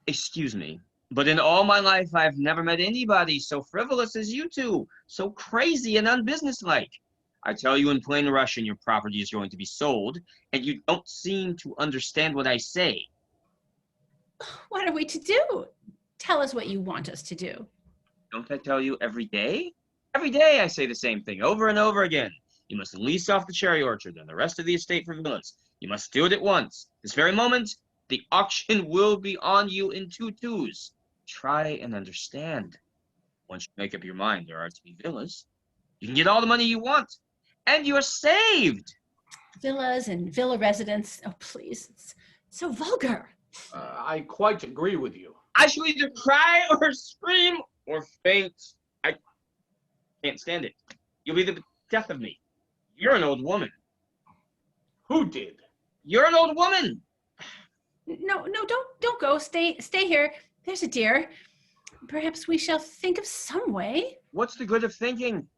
B: Excuse me, but in all my life, I've never met anybody so frivolous as you two, so crazy and unbusinesslike. I tell you in plain Russian, your property is going to be sold, and you don't seem to understand what I say.
F: What are we to do? Tell us what you want us to do.
B: Don't I tell you every day? Every day I say the same thing over and over again. You must lease off the cherry orchard and the rest of the estate for villas. You must do it at once. This very moment, the auction will be on you in 2/2s. Try and understand. Once you make up your mind there are to be villas, you can get all the money you want, and you're saved.
F: Villas and villa residents. Oh, please. It's so vulgar.
H: I quite agree with you.
B: I shall either cry or scream or faint. I can't stand it. You'll be the death of me. You're an old woman.
H: Who did?
B: You're an old woman.
F: No, don't go. Stay here. There's a dear. Perhaps we shall think of some way.
B: What's the good of thinking?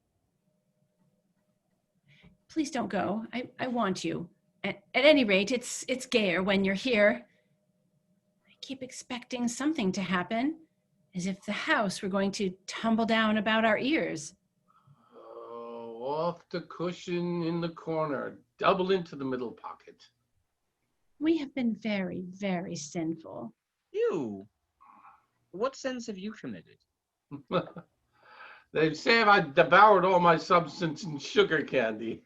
F: Please don't go. I want you. At any rate, it's gayer when you're here. I keep expecting something to happen, as if the house were going to tumble down about our ears.
H: Oh, off the cushion in the corner, double into the middle pocket.
F: We have been very, very sinful.
B: You? What sins have you committed?
H: They say I devoured all my substance in sugar candy.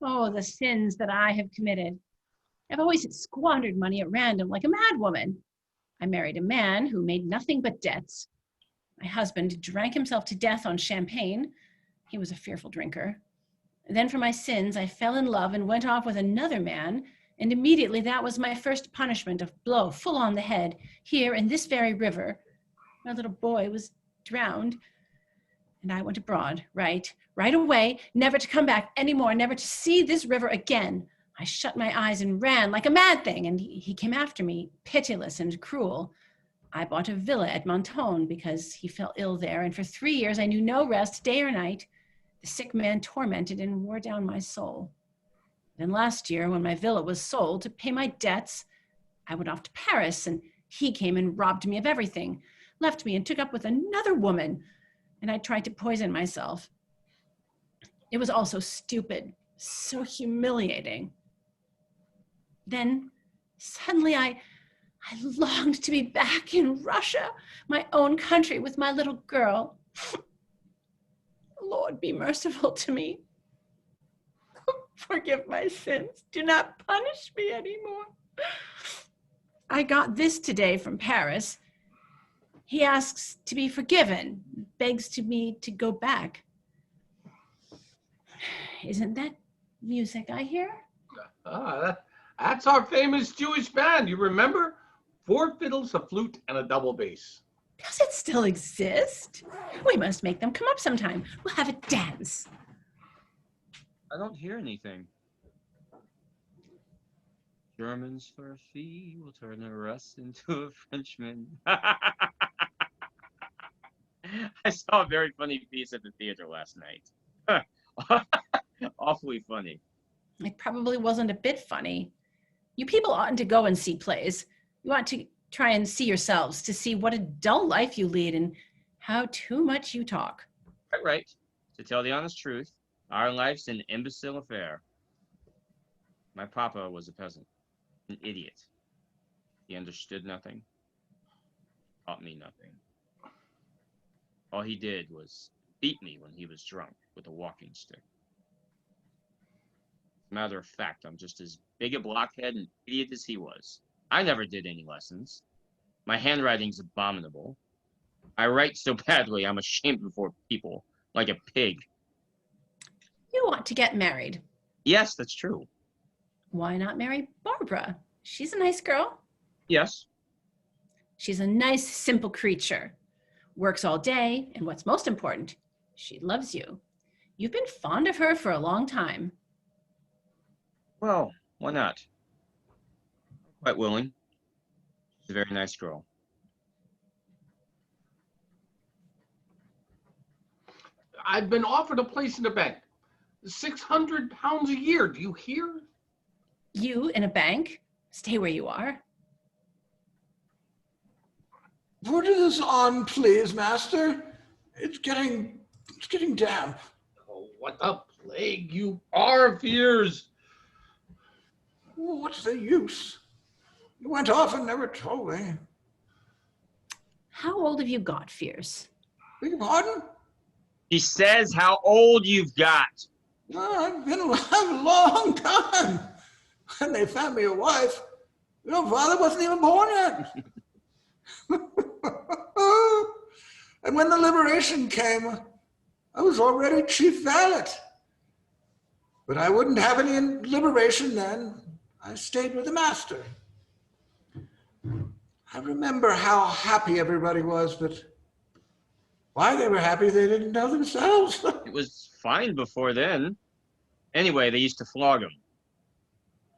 F: Oh, the sins that I have committed. I've always squandered money at random like a madwoman. I married a man who made nothing but debts. My husband drank himself to death on champagne. He was a fearful drinker. And then for my sins, I fell in love and went off with another man, and immediately that was my first punishment, a blow full on the head, here in this very river. My little boy was drowned, and I went abroad, right away, never to come back anymore, never to see this river again. I shut my eyes and ran like a mad thing, and he came after me, pitiless and cruel. I bought a villa at Mentone because he fell ill there, and for 3 years I knew no rest, day or night. The sick man tormented and wore down my soul. Then last year, when my villa was sold to pay my debts, I went off to Paris, and he came and robbed me of everything, left me and took up with another woman, and I tried to poison myself. It was all so stupid, so humiliating. Then suddenly I longed to be back in Russia, my own country, with my little girl. Lord, be merciful to me. Forgive my sins. Do not punish me anymore. I got this today from Paris. He asks to be forgiven, begs to me to go back. Isn't that music I hear?
H: That's our famous Jewish band, you remember? 4 fiddles, a flute, and a double bass.
F: Does it still exist? We must make them come up sometime. We'll have a dance.
B: I don't hear anything. Germans for a fee will turn a Russ into a Frenchman. I saw a very funny piece at the theater last night. Awfully funny.
F: It probably wasn't a bit funny. You people oughtn't to go and see plays. You ought to try and see yourselves, to see what a dull life you lead and how too much you talk.
B: Quite right. To tell the honest truth, our life's an imbecile affair. My papa was a peasant, an idiot. He understood nothing, taught me nothing. All he did was beat me when he was drunk with a walking stick. Matter of fact, I'm just as big a blockhead and idiot as he was. I never did any lessons. My handwriting's abominable. I write so badly I'm ashamed before people, like a pig.
F: You want to get married.
B: Yes, that's true.
F: Why not marry Barbara? She's a nice girl.
B: Yes.
F: She's a nice, simple creature. Works all day, and what's most important, she loves you. You've been fond of her for a long time.
B: Well, why not? I'm quite willing. She's a very nice girl.
H: I've been offered a place in the bank. £600 a year, do you hear?
F: You in a bank? Stay where you are.
K: Put this on, please, master. It's getting damp.
H: Oh, what the plague you are, Fears!
K: What's the use? You went off and never told me.
F: How old have you got, Fierce?
K: Beg your pardon?
B: He says how old you've got.
K: I've been alive a long time. When they found me a wife, your father wasn't even born yet. And when the liberation came, I was already chief valet. But I wouldn't have any liberation then. I stayed with the master. I remember how happy everybody was, but why they were happy they didn't know themselves.
B: It was fine before then. Anyway, they used to flog him.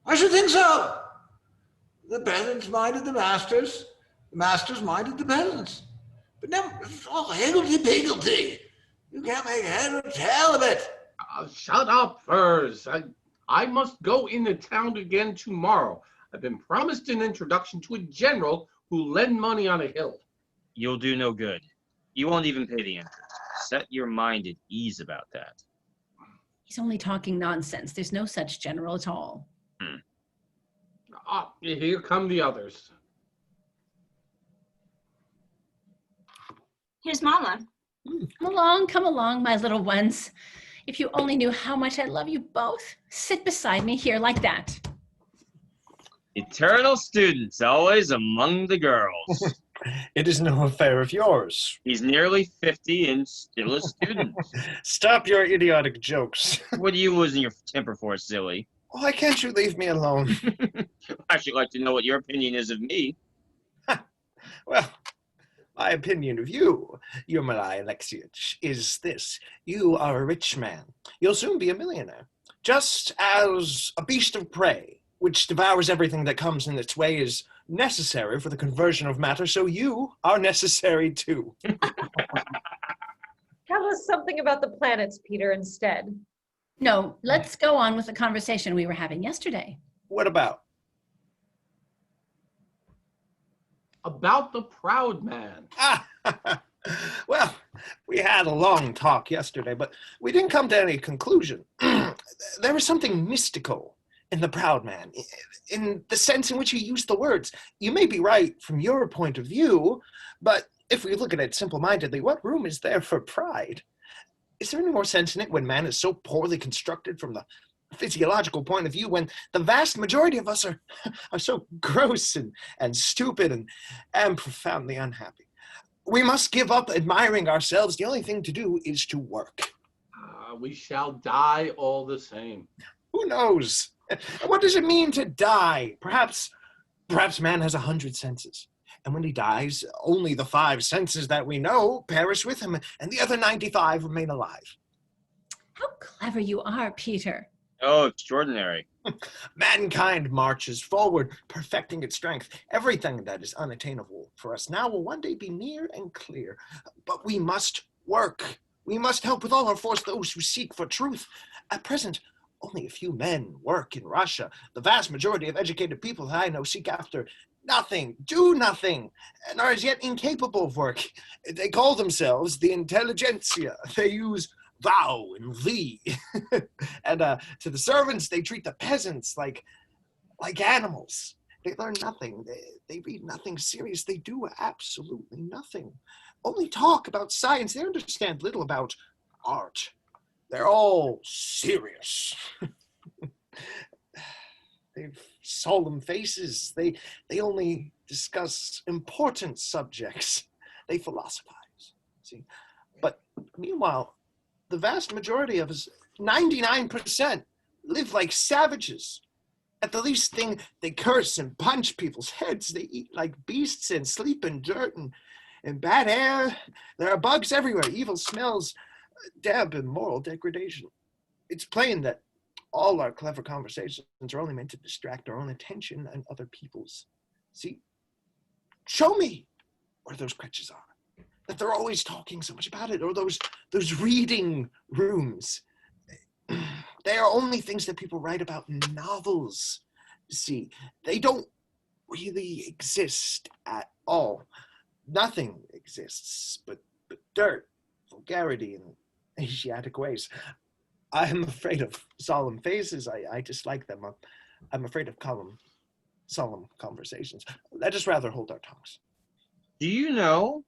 K: I should think so. The peasants minded the masters minded the peasants. But now it's all higgledy-piggledy. You can't make head or tail of it.
H: Shut up, Furs. I must go into town again tomorrow. I've been promised an introduction to a general who lend money on a hill.
B: You'll do no good. You won't even pay the entrance. Set your mind at ease about that.
F: He's only talking nonsense. There's no such general at all.
H: Here come the others.
E: Here's Mama.
F: Come along, my little ones. If you only knew how much I love you both. Sit beside me here like that.
B: Eternal students, always among the girls.
M: It is no affair of yours.
B: He's nearly 50 and still a student.
M: Stop your idiotic jokes.
B: What are you losing your temper for, silly?
M: Why can't you leave me alone?
B: I should like to know what your opinion is of me.
M: Well, my opinion of you, Yermolai Alexievich, is this. You are a rich man. You'll soon be a millionaire. Just as a beast of prey, which devours everything that comes in its way, is necessary for the conversion of matter, so you are necessary too.
G: Tell us something about the planets, Peter, instead.
F: No, let's go on with the conversation we were having yesterday.
M: What about?
H: About the proud man.
M: Well, we had a long talk yesterday, but we didn't come to any conclusion. There was something mystical in the proud man, in the sense in which he used the words. You may be right from your point of view, but if we look at it simple-mindedly, what room is there for pride? Is there any more sense in it when man is so poorly constructed from the physiological point of view, when the vast majority of us are so gross and stupid and profoundly unhappy? We must give up admiring ourselves. The only thing to do is to work.
H: We shall die all the same.
M: Who knows? What does it mean to die? Perhaps man has 100 senses. And when he dies, only the 5 senses that we know perish with him, and the other 95 remain alive.
F: How clever you are, Peter.
B: Oh, extraordinary.
M: Mankind marches forward, perfecting its strength. Everything that is unattainable for us now will one day be near and clear. But we must work. We must help with all our force those who seek for truth. At present, only a few men work in Russia. The vast majority of educated people that I know seek after nothing, do nothing, and are as yet incapable of work. They call themselves the intelligentsia. They use thou and thee. And to the servants, they treat the peasants like animals. They learn nothing. They read nothing serious. They do absolutely nothing. Only talk about science. They understand little about art. They're all serious. They've solemn faces. They only discuss important subjects. They philosophize. See, but meanwhile, the vast majority of us, 99%, live like savages. At the least thing, they curse and punch people's heads. They eat like beasts and sleep in dirt and bad air. There are bugs everywhere, evil smells, damp and moral degradation. It's plain that all our clever conversations are only meant to distract our own attention and other people's. See, show me where those crutches are. That they're always talking so much about it, or those reading rooms. They are only things that people write about in novels. See, they don't really exist at all. Nothing exists but dirt, vulgarity, and Asiatic ways. I'm afraid of solemn faces. I dislike them. I'm afraid of solemn conversations. Let us rather hold our tongues.
B: Do you know,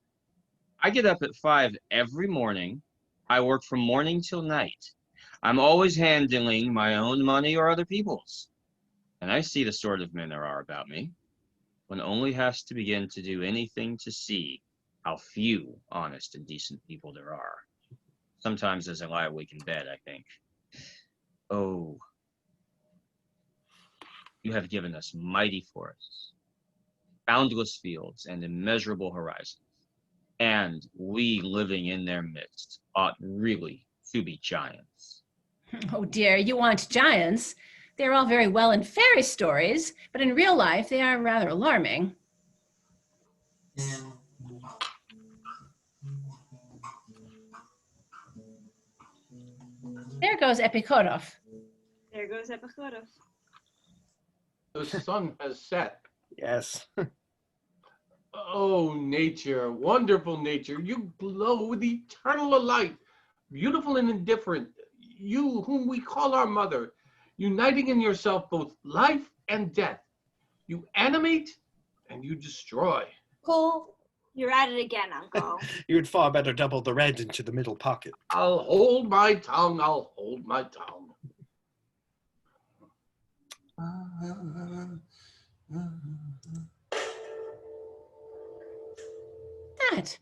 B: I get up at 5 every morning. I work from morning till night. I'm always handling my own money or other people's. And I see the sort of men there are about me. One only has to begin to do anything to see how few honest and decent people there are. Sometimes as I lie awake in bed, I think, oh, you have given us mighty forests, boundless fields, and immeasurable horizons. And we living in their midst ought really to be giants.
F: Oh dear, you want giants? They're all very well in fairy stories, but in real life they are rather alarming. There goes Epikhodov.
E: There goes Epikhodov.
H: The sun has set.
M: Yes.
H: Oh, nature, wonderful nature, you glow with eternal light, beautiful and indifferent, you whom we call our mother, uniting in yourself both life and death. You animate and you destroy.
E: Cole, you're at it again, Uncle.
M: You'd far better double the red into the middle pocket.
H: I'll hold my tongue, I'll hold my tongue.
F: That.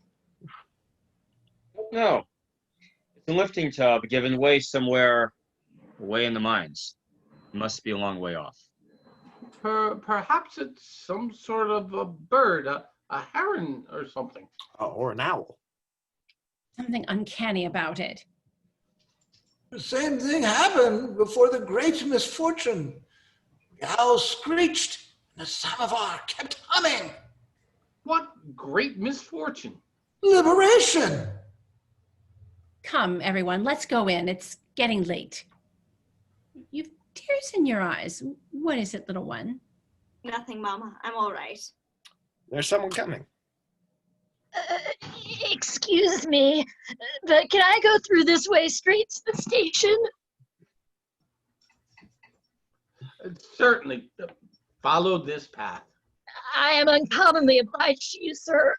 B: No, it's a lifting tub given way somewhere away in the mines. It must be a long way off.
H: Perhaps it's some sort of a bird, a heron or something.
M: Or an owl.
F: Something uncanny about it.
K: The same thing happened before the great misfortune. The owl screeched, and the samovar kept humming.
H: What great misfortune?
K: Liberation!
F: Come, everyone, let's go in. It's getting late. You've tears in your eyes. What is it, little one?
E: Nothing, Mama. I'm all right.
M: There's someone coming.
N: Excuse me, but can I go through this way straight to the station?
H: Certainly. Follow this path.
N: I am uncommonly obliged to you, sir.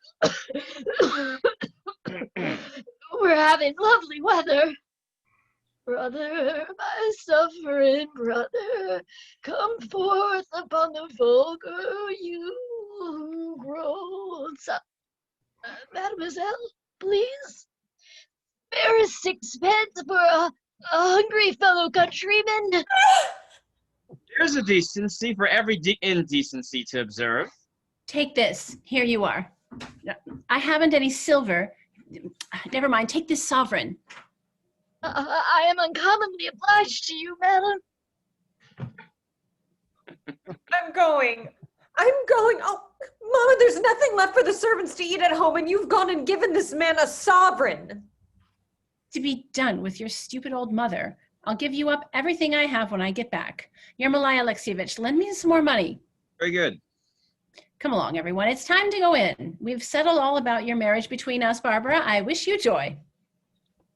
N: We're having lovely weather. Brother, my suffering brother, come forth upon the vulgar, you groans. Mademoiselle, please. Spare a sixpence for a hungry fellow countryman.
B: There's a decency for every indecency to observe.
F: Take this. Here you are. I haven't any silver. Never mind. Take this sovereign.
N: I am uncommonly obliged to you, madam.
G: I'm going. Oh, Mama, there's nothing left for the servants to eat at home, and you've gone and given this man a sovereign.
F: To be done with your stupid old mother. I'll give you up everything I have when I get back. Yermolai Alexievich, lend me some more money.
B: Very good.
F: Come along, everyone. It's time to go in. We've settled all about your marriage between us, Barbara. I wish you joy.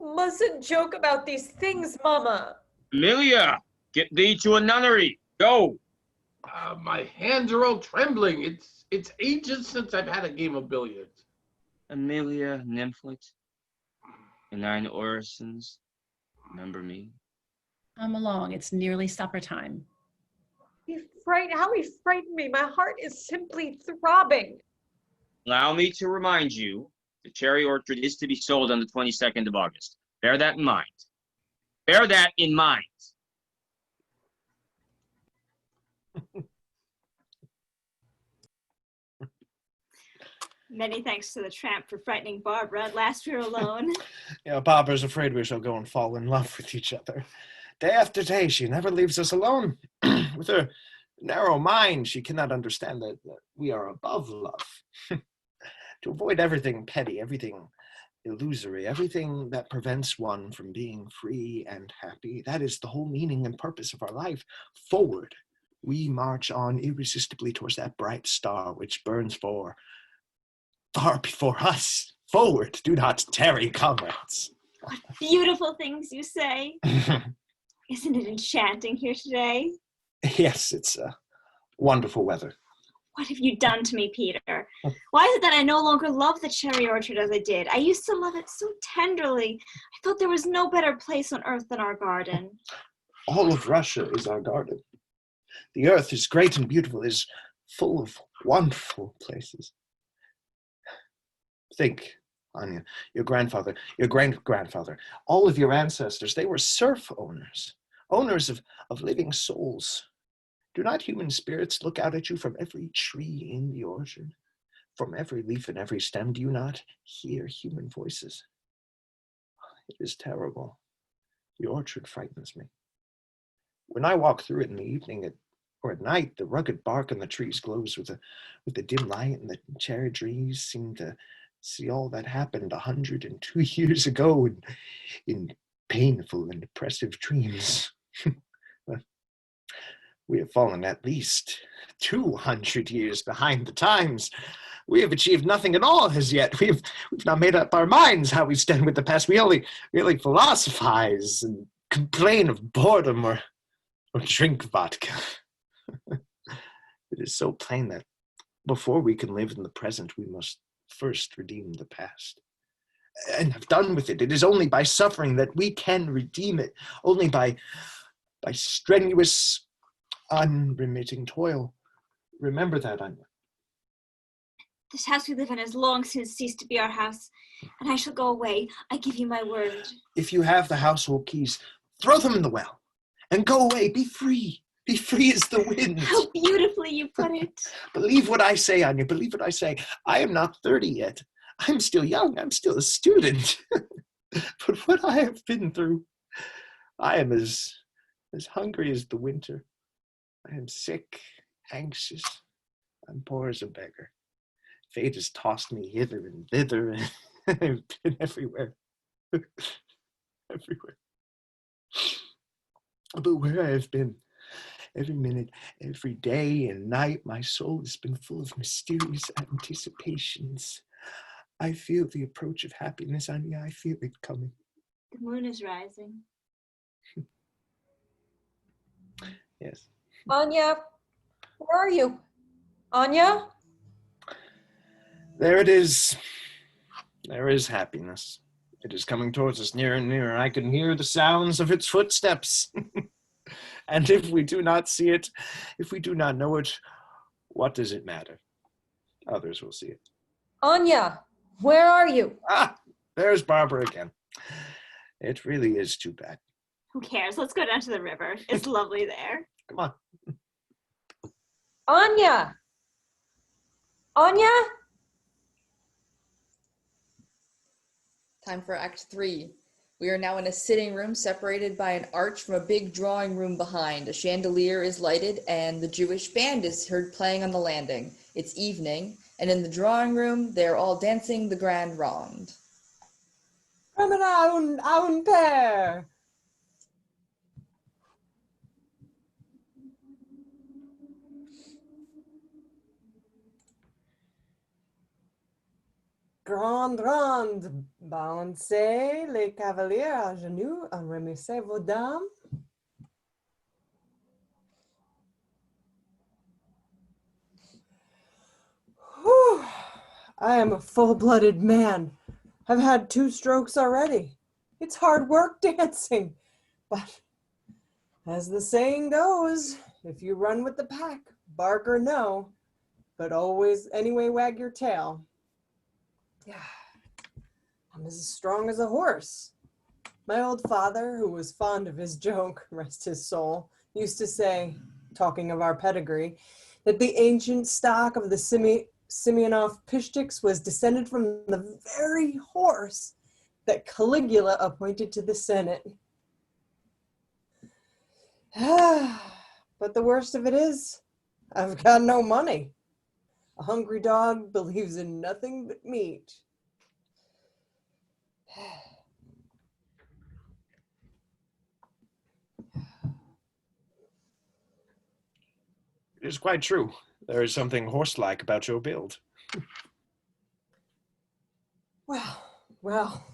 G: Mustn't joke about these things, Mama.
B: Amelia, get thee to a nunnery. Go.
H: My hands are all trembling. It's ages since I've had a game of billiards.
B: Amelia, nymphet, in thine orisons, remember me.
F: Come along, it's nearly supper time.
G: How he frightened me. My heart is simply throbbing.
B: Allow me to remind you, the cherry orchard is to be sold on the 22nd of August. Bear that in mind. Bear that in mind.
E: Many thanks to the tramp for frightening Barbara. At last we were alone.
M: Yeah, Barbara's afraid we shall go and fall in love with each other. Day after day, she never leaves us alone. With her narrow mind, she cannot understand that we are above love. To avoid everything petty, everything illusory, everything that prevents one from being free and happy, that is the whole meaning and purpose of our life. Forward, we march on irresistibly towards that bright star which burns far before us. Forward, do not tarry, comrades.
E: What beautiful things you say. Isn't it enchanting here today?
M: Yes, it's wonderful weather.
E: What have you done to me, Peter? Why is it that I no longer love the cherry orchard as I did? I used to love it so tenderly. I thought there was no better place on earth than our garden.
M: All of Russia is our garden. The earth is great and beautiful, is full of wonderful places. Think, Anya, your grandfather, your great-grandfather, all of your ancestors, they were serf owners, owners of living souls. Do not human spirits look out at you from every tree in the orchard? From every leaf and every stem, do you not hear human voices? It is terrible. The orchard frightens me. When I walk through it in the evening or at night, the rugged bark on the trees glows with the dim light, and the cherry trees seem to see all that happened 102 years ago in painful and depressive dreams. We have fallen at least 200 years behind the times. We have achieved nothing at all as yet. We've not made up our minds how we stand with the past. We only philosophize and complain of boredom or drink vodka. It is so plain that before we can live in the present, we must first redeem the past. And have done with it. It is only by suffering that we can redeem it. Only by strenuous, unremitting toil. Remember that, Anya.
E: This house we live in has long since ceased to be our house, and I shall go away. I give you my word.
M: If you have the household keys, throw them in the well and go away. Be free. Be free as the wind.
E: How beautifully you put it.
M: Believe what I say, Anya. Believe what I say. I am not 30 yet. I'm still young. I'm still a student. But what I have been through, I am as hungry as the winter. I am sick, anxious. I'm poor as a beggar. Fate has tossed me hither and thither, and I've been everywhere. Everywhere. But where I have been, every minute, every day and night, my soul has been full of mysterious anticipations. I feel the approach of happiness, Anya. I feel it coming.
E: The moon is rising.
M: Yes.
G: Anya, where are you? Anya?
M: There it is. There is happiness. It is coming towards us nearer and nearer. I can hear the sounds of its footsteps. And if we do not see it, if we do not know it, what does it matter? Others will see it.
G: Anya, where are you?
M: Ah, there's Barbara again. It really is too bad.
E: Who cares? Let's go down to the river. It's lovely there.
M: Come on.
G: Anya! Anya?
A: Time for Act 3. We are now in a sitting room separated by an arch from a big drawing room behind. A chandelier is lighted and the Jewish band is heard playing on the landing. It's evening, and in the drawing room, they're all dancing the grand rond.
L: Promena un pair. Grand ronde, balancez les cavaliers à genoux and remettez vos dames. Whew. I am a full-blooded man. I've had 2 strokes already. It's hard work dancing, but As the saying goes, if you run with the pack, bark or no, but always anyway wag your tail. Yeah, I'm as strong as a horse. My old father, who was fond of his joke, rest his soul, used to say, talking of our pedigree, that the ancient stock of the Simeonov Pishtiks was descended from the very horse that Caligula appointed to the Senate. But the worst of it is, I've got no money. A hungry dog believes in nothing but meat.
M: It is quite true. There is something horse-like about your build.
L: Well,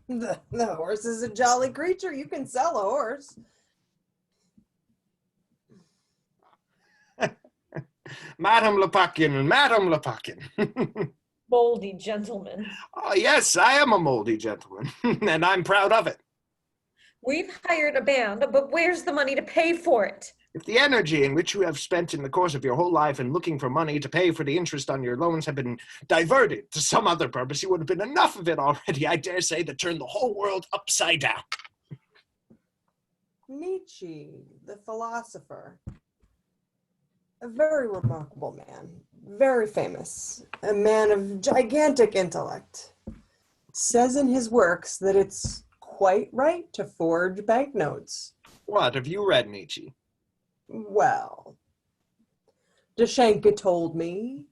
L: the horse is a jolly creature. You can sell a horse.
M: Madame Lepakin.
G: Moldy gentleman.
M: Oh, yes, I am a moldy gentleman, and I'm proud of it.
G: We've hired a band, but where's the money to pay for it?
M: If the energy in which you have spent in the course of your whole life in looking for money to pay for the interest on your loans had been diverted to some other purpose, you would have been enough of it already, I dare say, to turn the whole world upside down.
L: Nietzsche, the philosopher, a very remarkable man, very famous, a man of gigantic intellect, says in his works that it's quite right to forge banknotes.
M: What, have you read Nietzsche?
L: Well, Dashenka told me,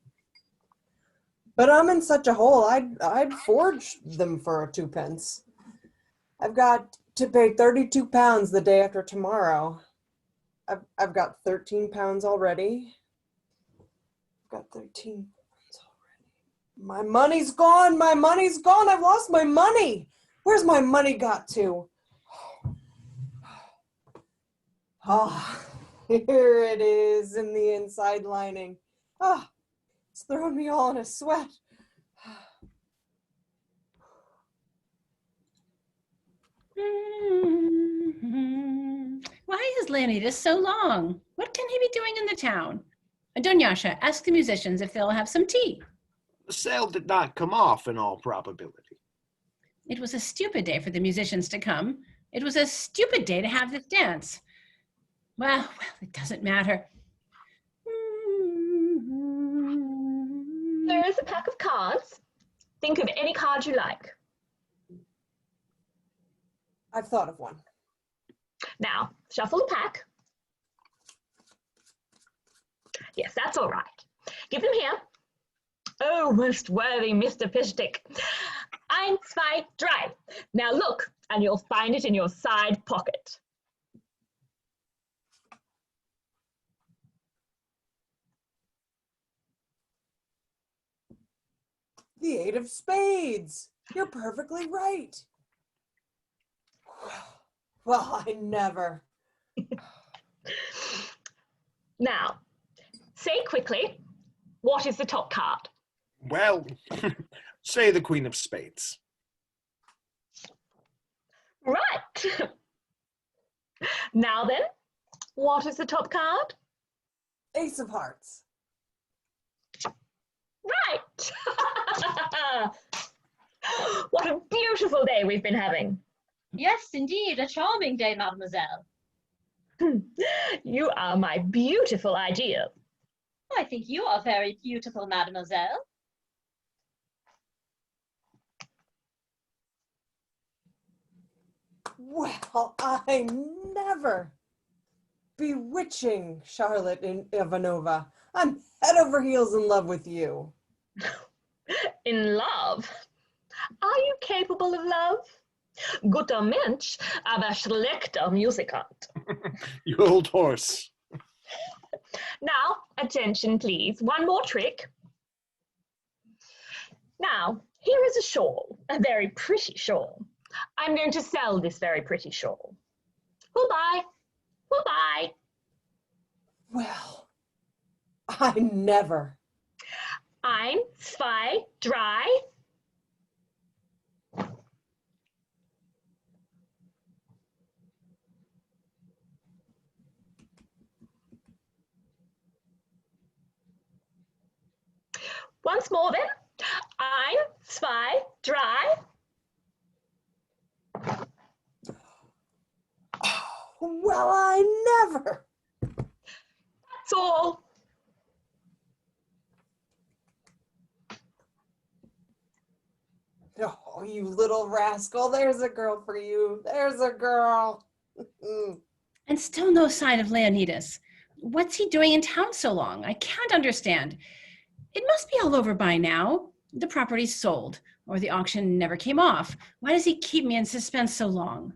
L: but I'm in such a hole, I'd forge them for 2p. I've got to pay £32 the day after tomorrow. I've got £13 already. I've got 13 pounds already. My money's gone. My money's gone. I've lost my money. Where's my money got to? Oh, here it is in the inside lining. Oh, it's throwing me all in a sweat.
F: Why is Leonidas so long? What can he be doing in the town? Dunyasha, ask the musicians if they'll have some tea.
M: The sale did not come off in all probability.
F: It was a stupid day for the musicians to come. It was a stupid day to have this dance. Well, it doesn't matter.
I: There is a pack of cards. Think of any card you like.
L: I've thought of one.
I: Now, shuffle the pack. Yes, that's all right. Give them here. Oh, most worthy Mr. Pishtik. 1, 2, 3. Now look, and you'll find it in your side pocket.
L: The 8 of spades. You're perfectly right. Well, I never.
I: Now, say quickly, what is the top card?
M: Well, say the Queen of Spades.
I: Right. Now then, what is the top card?
L: Ace of Hearts.
I: Right. What a beautiful day we've been having.
N: Yes, indeed, a charming day, mademoiselle.
I: You are my beautiful idea.
N: I think you are very beautiful, mademoiselle.
L: Well, I never. Bewitching, Charlotte Ivanova. I'm head over heels in love with you.
I: In love? Are you capable of love? Guter Mensch, aber schlechter Musikant.
M: You old horse.
I: Now, attention please. One more trick. Now, here is a shawl, a very pretty shawl. I'm going to sell this very pretty shawl. Who'll buy? Who'll buy?
L: Well, I never.
I: 1, 2, 3. Once more then, ein, zwei, drei.
L: Well, I never.
I: That's all.
L: Oh, you little rascal. There's a girl for you. There's a girl.
F: And still no sign of Leonidas. What's he doing in town so long? I can't understand. It must be all over by now. The property's sold, or the auction never came off. Why does he keep me in suspense so long?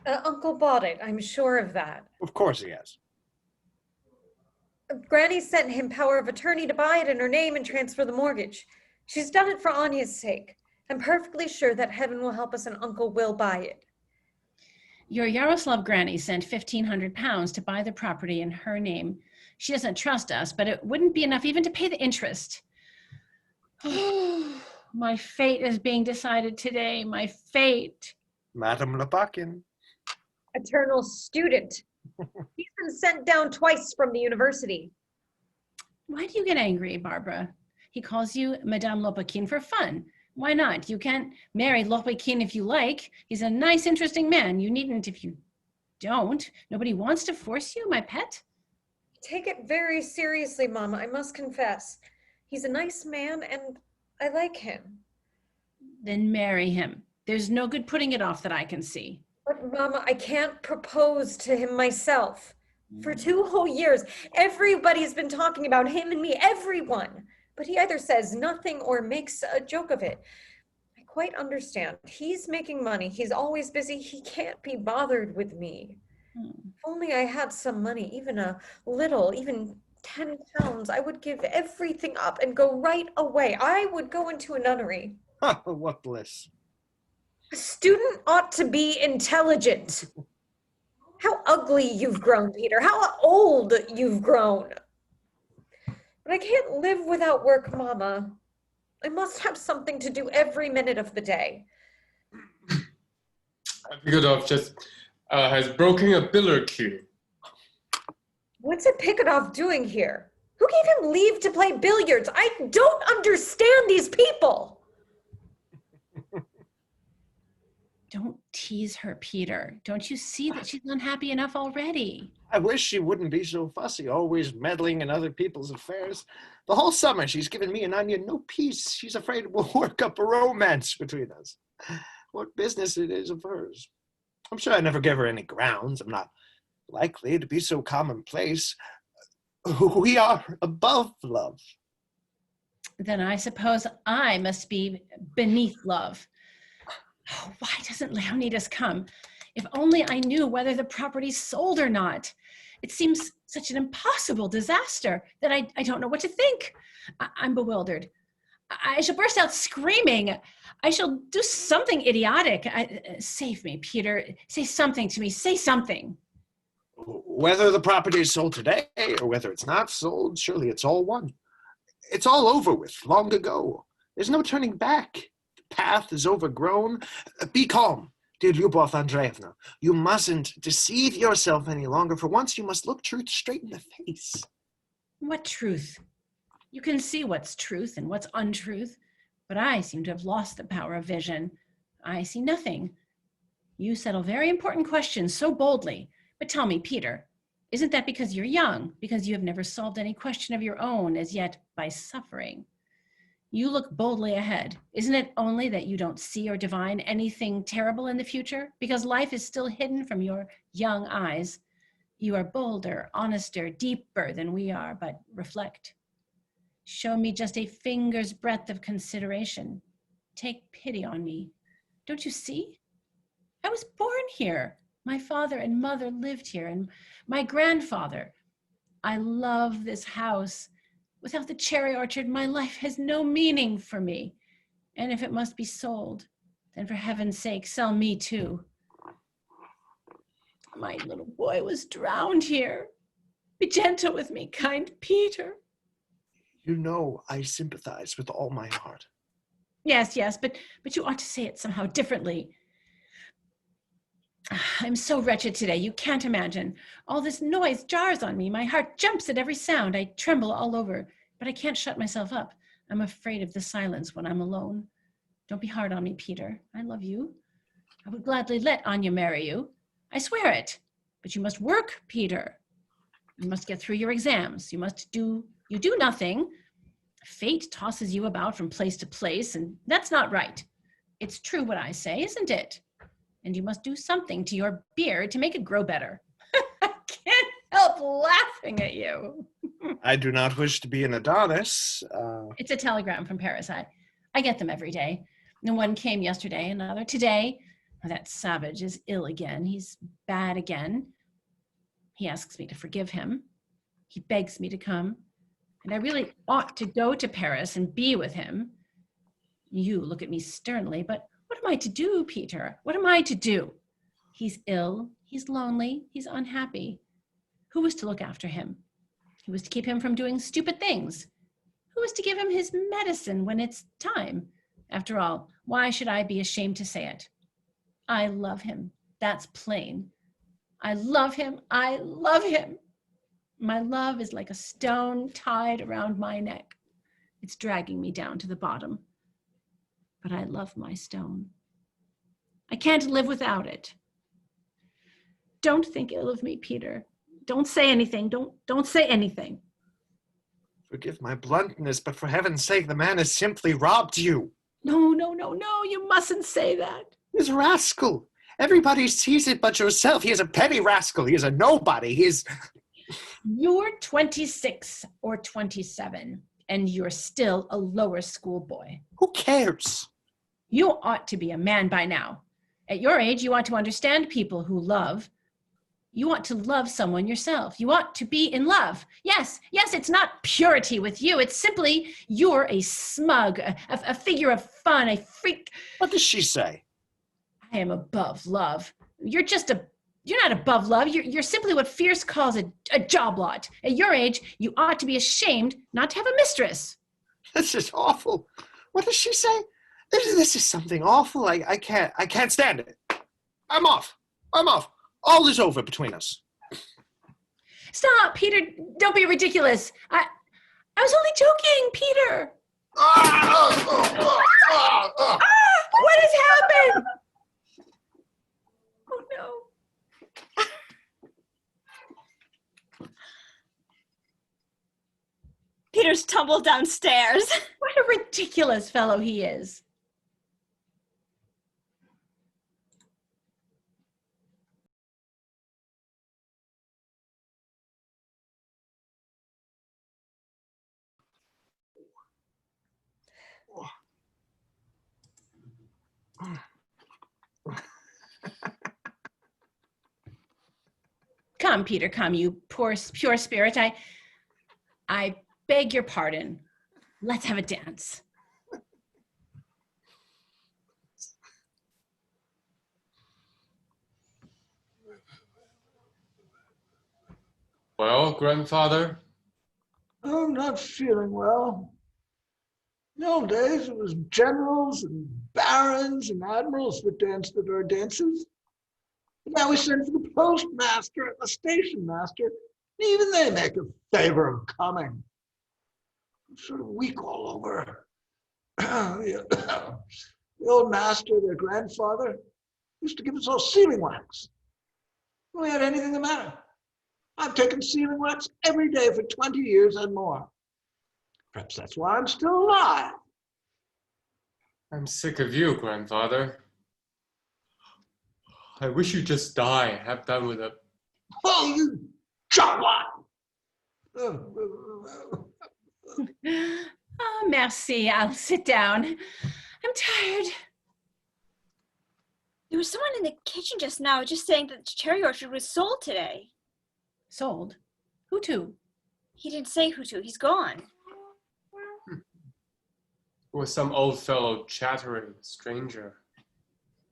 G: Uncle bought it, I'm sure of that.
M: Of course he has.
G: Granny sent him power of attorney to buy it in her name and transfer the mortgage. She's done it for Anya's sake. I'm perfectly sure that heaven will help us and Uncle will buy it.
F: Your Yaroslav granny sent 1,500 pounds to buy the property in her name. She doesn't trust us, but it wouldn't be enough even to pay the interest. My fate is being decided today. My fate.
M: Madame Lepakin.
G: Eternal student. He's been sent down twice from the university.
F: Why do you get angry, Barbara? He calls you Madame Lopakin for fun. Why not? You can't marry Lopakin if you like. He's a nice, interesting man. You needn't if you don't. Nobody wants to force you, my pet.
G: Take it very seriously, Mama, I must confess. He's a nice man and I like him.
F: Then marry him. There's no good putting it off that I can see.
G: But Mama, I can't propose to him myself. For 2 whole years, everybody's been talking about him and me, everyone. But he either says nothing or makes a joke of it. I quite understand. He's making money. He's always busy. He can't be bothered with me. If only I had some money, even a little, even 10 pounds, I would give everything up and go right away. I would go into a nunnery.
M: What bliss.
G: A student ought to be intelligent. How ugly you've grown, Peter. How old you've grown. But I can't live without work, Mama. I must have something to do every minute of the day.
J: Pigodov just has broken a billiard cue.
G: What's a Pikodov doing here? Who gave him leave to play billiards? I don't understand these people.
F: Don't tease her, Peter. Don't you see that she's unhappy enough already?
M: I wish she wouldn't be so fussy, always meddling in other people's affairs. The whole summer she's given me and Anya no peace. She's afraid it will work up a romance between us. What business it is of hers. I'm sure I never gave her any grounds. I'm not likely to be so commonplace. We are above love.
F: Then I suppose I must be beneath love. Oh, why doesn't Leonidas come? If only I knew whether the property's sold or not. It seems such an impossible disaster that I don't know what to think. I'm bewildered. I shall burst out screaming. I shall do something idiotic. Save me, Peter. Say something to me. Say something.
M: Whether the property is sold today or whether it's not sold, surely it's all one. It's all over with long ago. There's no turning back. The path is overgrown. Be calm, dear Lyubov Andreevna. You mustn't deceive yourself any longer. For once, you must look truth straight in the face.
F: What truth? You can see what's truth and what's untruth, but I seem to have lost the power of vision. I see nothing. You settle very important questions so boldly. But tell me, Peter, isn't that because you're young, because you have never solved any question of your own as yet by suffering? You look boldly ahead. Isn't it only that you don't see or divine anything terrible in the future? Because life is still hidden from your young eyes. You are bolder, honester, deeper than we are, but reflect. Show me just a finger's breadth of consideration. Take pity on me. Don't you see? I was born here. My father and mother lived here, and my grandfather. I love this house. Without the cherry orchard, my life has no meaning for me. And if it must be sold, then for heaven's sake, sell me too. My little boy was drowned here. Be gentle with me, kind Peter.
M: You know I sympathize with all my heart.
F: Yes, but you ought to say it somehow differently. I'm so wretched today, you can't imagine. All this noise jars on me. My heart jumps at every sound. I tremble all over, but I can't shut myself up. I'm afraid of the silence when I'm alone. Don't be hard on me, Peter. I love you. I would gladly let Anya marry you. I swear it. But you must work, Peter. You must get through your exams. You do nothing. Fate tosses you about from place to place, and that's not right. It's true what I say, isn't it? And you must do something to your beard to make it grow better. I can't help laughing at you.
M: I do not wish to be an Adonis.
F: It's a telegram from Paris. I get them every day. And one came yesterday, another today. That savage is ill again. He's bad again. He asks me to forgive him. He begs me to come. And I really ought to go to Paris and be with him. You look at me sternly, but what am I to do, Peter? What am I to do? He's ill. He's lonely. He's unhappy. Who is to look after him? Who is to keep him from doing stupid things? Who is to give him his medicine when it's time? After all, why should I be ashamed to say it? I love him. That's plain. I love him. I love him. My love is like a stone tied around my neck. It's dragging me down to the bottom. But I love my stone. I can't live without it. Don't think ill of me, Peter. Don't say anything. Don't say anything.
M: Forgive my bluntness, but for heaven's sake, the man has simply robbed you.
F: No, you mustn't say that.
M: He's a rascal. Everybody sees it but yourself. He is a petty rascal. He is a nobody. He is...
F: You're 26 or 27, and you're still a lower school boy.
M: Who cares?
F: You ought to be a man by now. At your age, you ought to understand people who love. You ought to love someone yourself. You ought to be in love. Yes, it's not purity with you. It's simply you're a smug, a figure of fun, a freak.
M: What does she say?
F: I am above love. You're not above love. You're simply what Fierce calls a joblot. At your age, you ought to be ashamed not to have a mistress.
M: This is awful. What does she say? This is something awful. I can't stand it. I'm off. All is over between us.
F: Stop, Peter. Don't be ridiculous. I was only joking, Peter. What has happened? Oh, no.
E: Peter's tumbled downstairs.
F: What a ridiculous fellow he is. Come, Peter, come, you poor, pure spirit. I beg your pardon. Let's have a dance.
J: Well, grandfather?
K: I'm not feeling well. In the old days, it was generals and barons and admirals that danced at our dances. But now we send for the postmaster and the station master, and even they make a favor of coming. I'm sort of weak all over. The old master, their grandfather, used to give us all sealing wax. When we had anything the matter. I've taken sealing wax every day for 20 years and more. Perhaps that's why I'm still alive.
J: I'm sick of you, grandfather. I wish you'd just die, have done with it.
K: Oh, you joblot!
F: Oh, merci. I'll sit down. I'm tired.
E: There was someone in the kitchen just now just saying that the cherry orchard was sold today.
F: Sold? Who to?
E: He didn't say who to. He's gone.
J: It was some old fellow chattering stranger.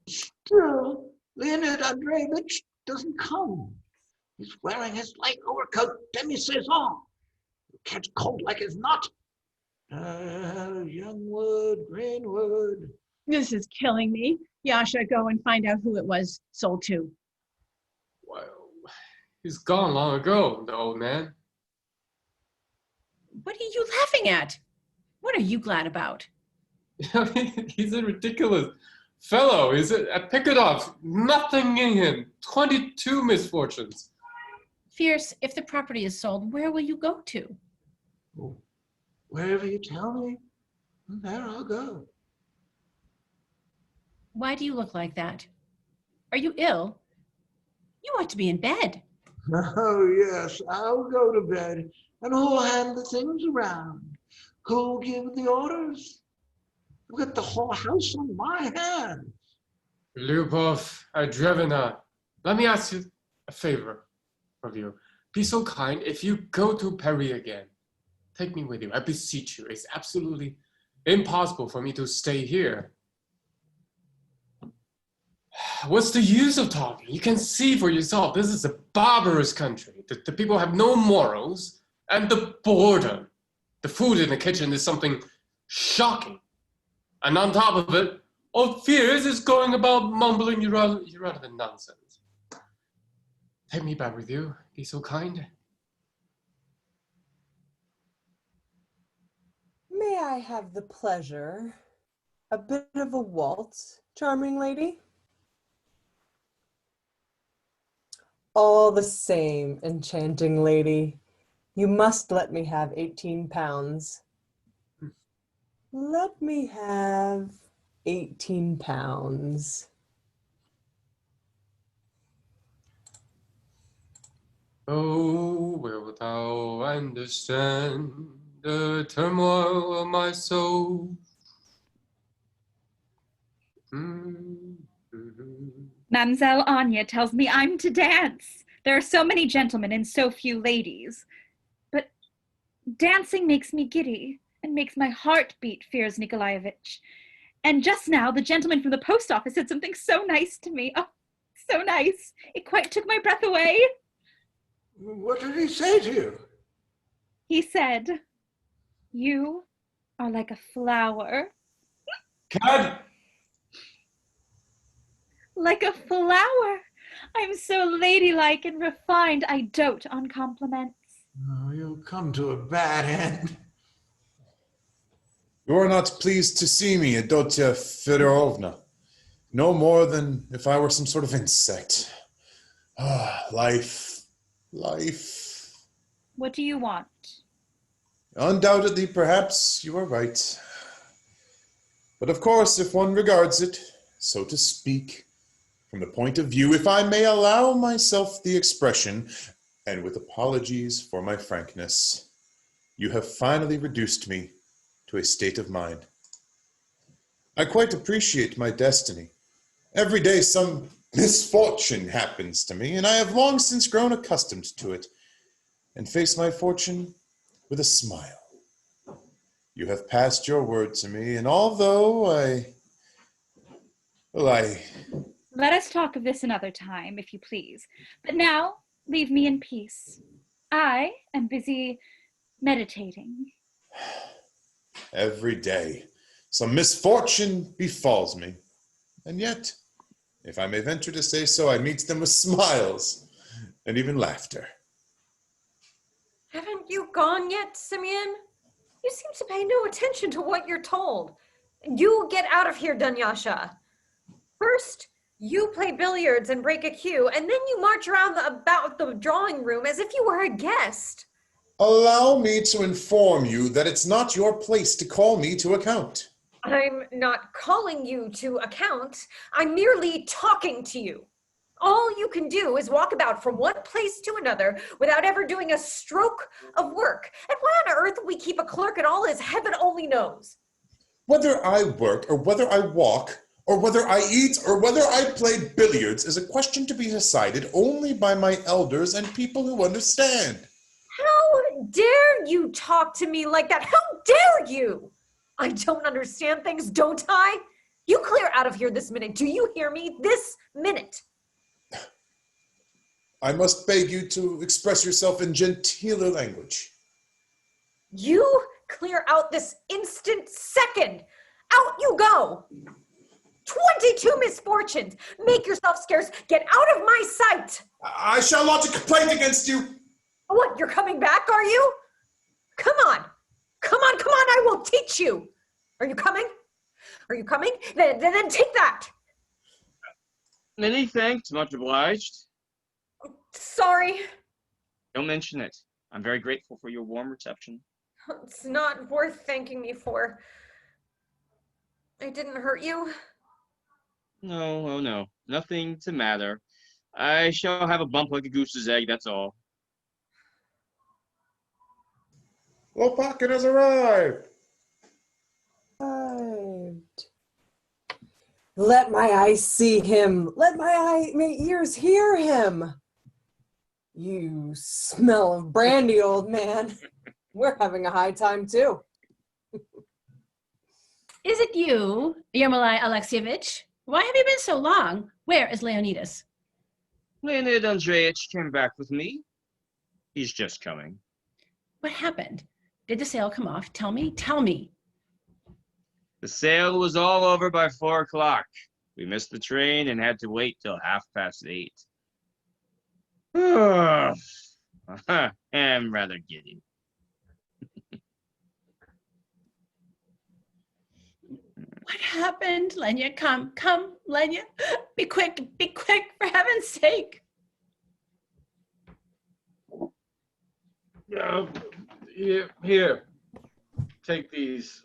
K: Still, Leonid Andreevich doesn't come. He's wearing his light overcoat demi-saison. He'll catch cold like his knot. Young wood, green wood.
F: This is killing me. Yasha, go and find out who it was sold to.
J: Well, he's gone long ago, the old man.
F: What are you laughing at? What are you glad about?
J: He's a ridiculous fellow. He's pick it off. Nothing in him. 22 misfortunes.
F: Fierce, if the property is sold, where will you go to?
K: Oh, wherever you tell me, there I'll go.
F: Why do you look like that? Are you ill? You ought to be in bed.
K: Oh, yes, I'll go to bed, and who'll hand the things around? Who'll give the orders? I've got the whole house on my hands.
J: Lyubov Andreevna, let me ask you a favor of you. Be so kind, if you go to Paris again, take me with you. I beseech you. It's absolutely impossible for me to stay here. What's the use of talking? You can see for yourself, this is a barbarous country. The people have no morals, and the boredom. The food in the kitchen is something shocking. And on top of it, old Fierce is going about mumbling irrelevant nonsense. Take me back with you. Be so kind.
L: May I have the pleasure? A bit of a waltz, charming lady? All the same, enchanting lady, you must let me have 18 pounds. Let me have 18 pounds.
J: Oh, wilt thou understand the turmoil of my soul?
C: Mademoiselle Anya tells me I'm to dance. There are so many gentlemen and so few ladies. But dancing makes me giddy and makes my heart beat, Firs Nikolaevich. And just now, the gentleman from the post office said something so nice to me. Oh, so nice. It quite took my breath away.
K: What did he say to you?
C: He said, "You are like a flower."
J: Cad!
C: Like a flower. I'm so ladylike and refined, I dote on compliments.
K: Oh, you'll come to a bad end.
D: You are not pleased to see me, Adotya Fedorovna. No more than if I were some sort of insect. Life.
C: What do you want?
D: Undoubtedly, perhaps you are right. But of course, if one regards it, so to speak, from the point of view, if I may allow myself the expression, and with apologies for my frankness, you have finally reduced me to a state of mind. I quite appreciate my destiny. Every day some misfortune happens to me, and I have long since grown accustomed to it, and face my fortune with a smile. You have passed your word to me, and although I...
C: Let us talk of this another time, if you please. But now, leave me in peace. I am busy meditating.
D: Every day, some misfortune befalls me. And yet, if I may venture to say so, I meet them with smiles and even laughter.
G: Haven't you gone yet, Simeon? You seem to pay no attention to what you're told. You get out of here, Dunyasha. First, you play billiards and break a cue, and then you march around about the drawing room as if you were a guest.
D: Allow me to inform you that it's not your place to call me to account.
G: I'm not calling you to account. I'm merely talking to you. All you can do is walk about from one place to another without ever doing a stroke of work. And why on earth we keep a clerk at all is heaven only knows.
D: Whether I work or whether I walk, or whether I eat or whether I play billiards is a question to be decided only by my elders and people who understand.
G: How dare you talk to me like that? How dare you? I don't understand things, don't I? You clear out of here this minute. Do you hear me? This minute.
D: I must beg you to express yourself in genteeler language.
G: You clear out this instant second. Out you go. 22 misfortunes. Make yourself scarce. Get out of my sight.
D: I shall lodge a complaint against you.
G: What, you're coming back, are you? Come on. Come on, I will teach you. Are you coming? Are you coming? Then take that.
B: Many thanks, much obliged.
G: Sorry.
B: Don't mention it. I'm very grateful for your warm reception.
G: It's not worth thanking me for. I didn't hurt you.
B: No, oh no. Nothing to matter. I shall have a bump like a goose's egg, that's all.
D: Lopakin has arrived.
L: Let my eyes see him. Let my ears hear him. You smell of brandy, old man. We're having a high time too.
F: Is it you, Yermolai Alexievich? Why have you been so long? Where is Leonidas?
B: Leonid Andreevich came back with me. He's just coming.
F: What happened? Did the sale come off? Tell me. Tell me.
B: The sale was all over by 4 o'clock. We missed the train and had to wait till 8:30. I'm rather giddy.
F: What happened? Lenya, come, Lenya. Be quick, for heaven's sake.
H: Here, take these.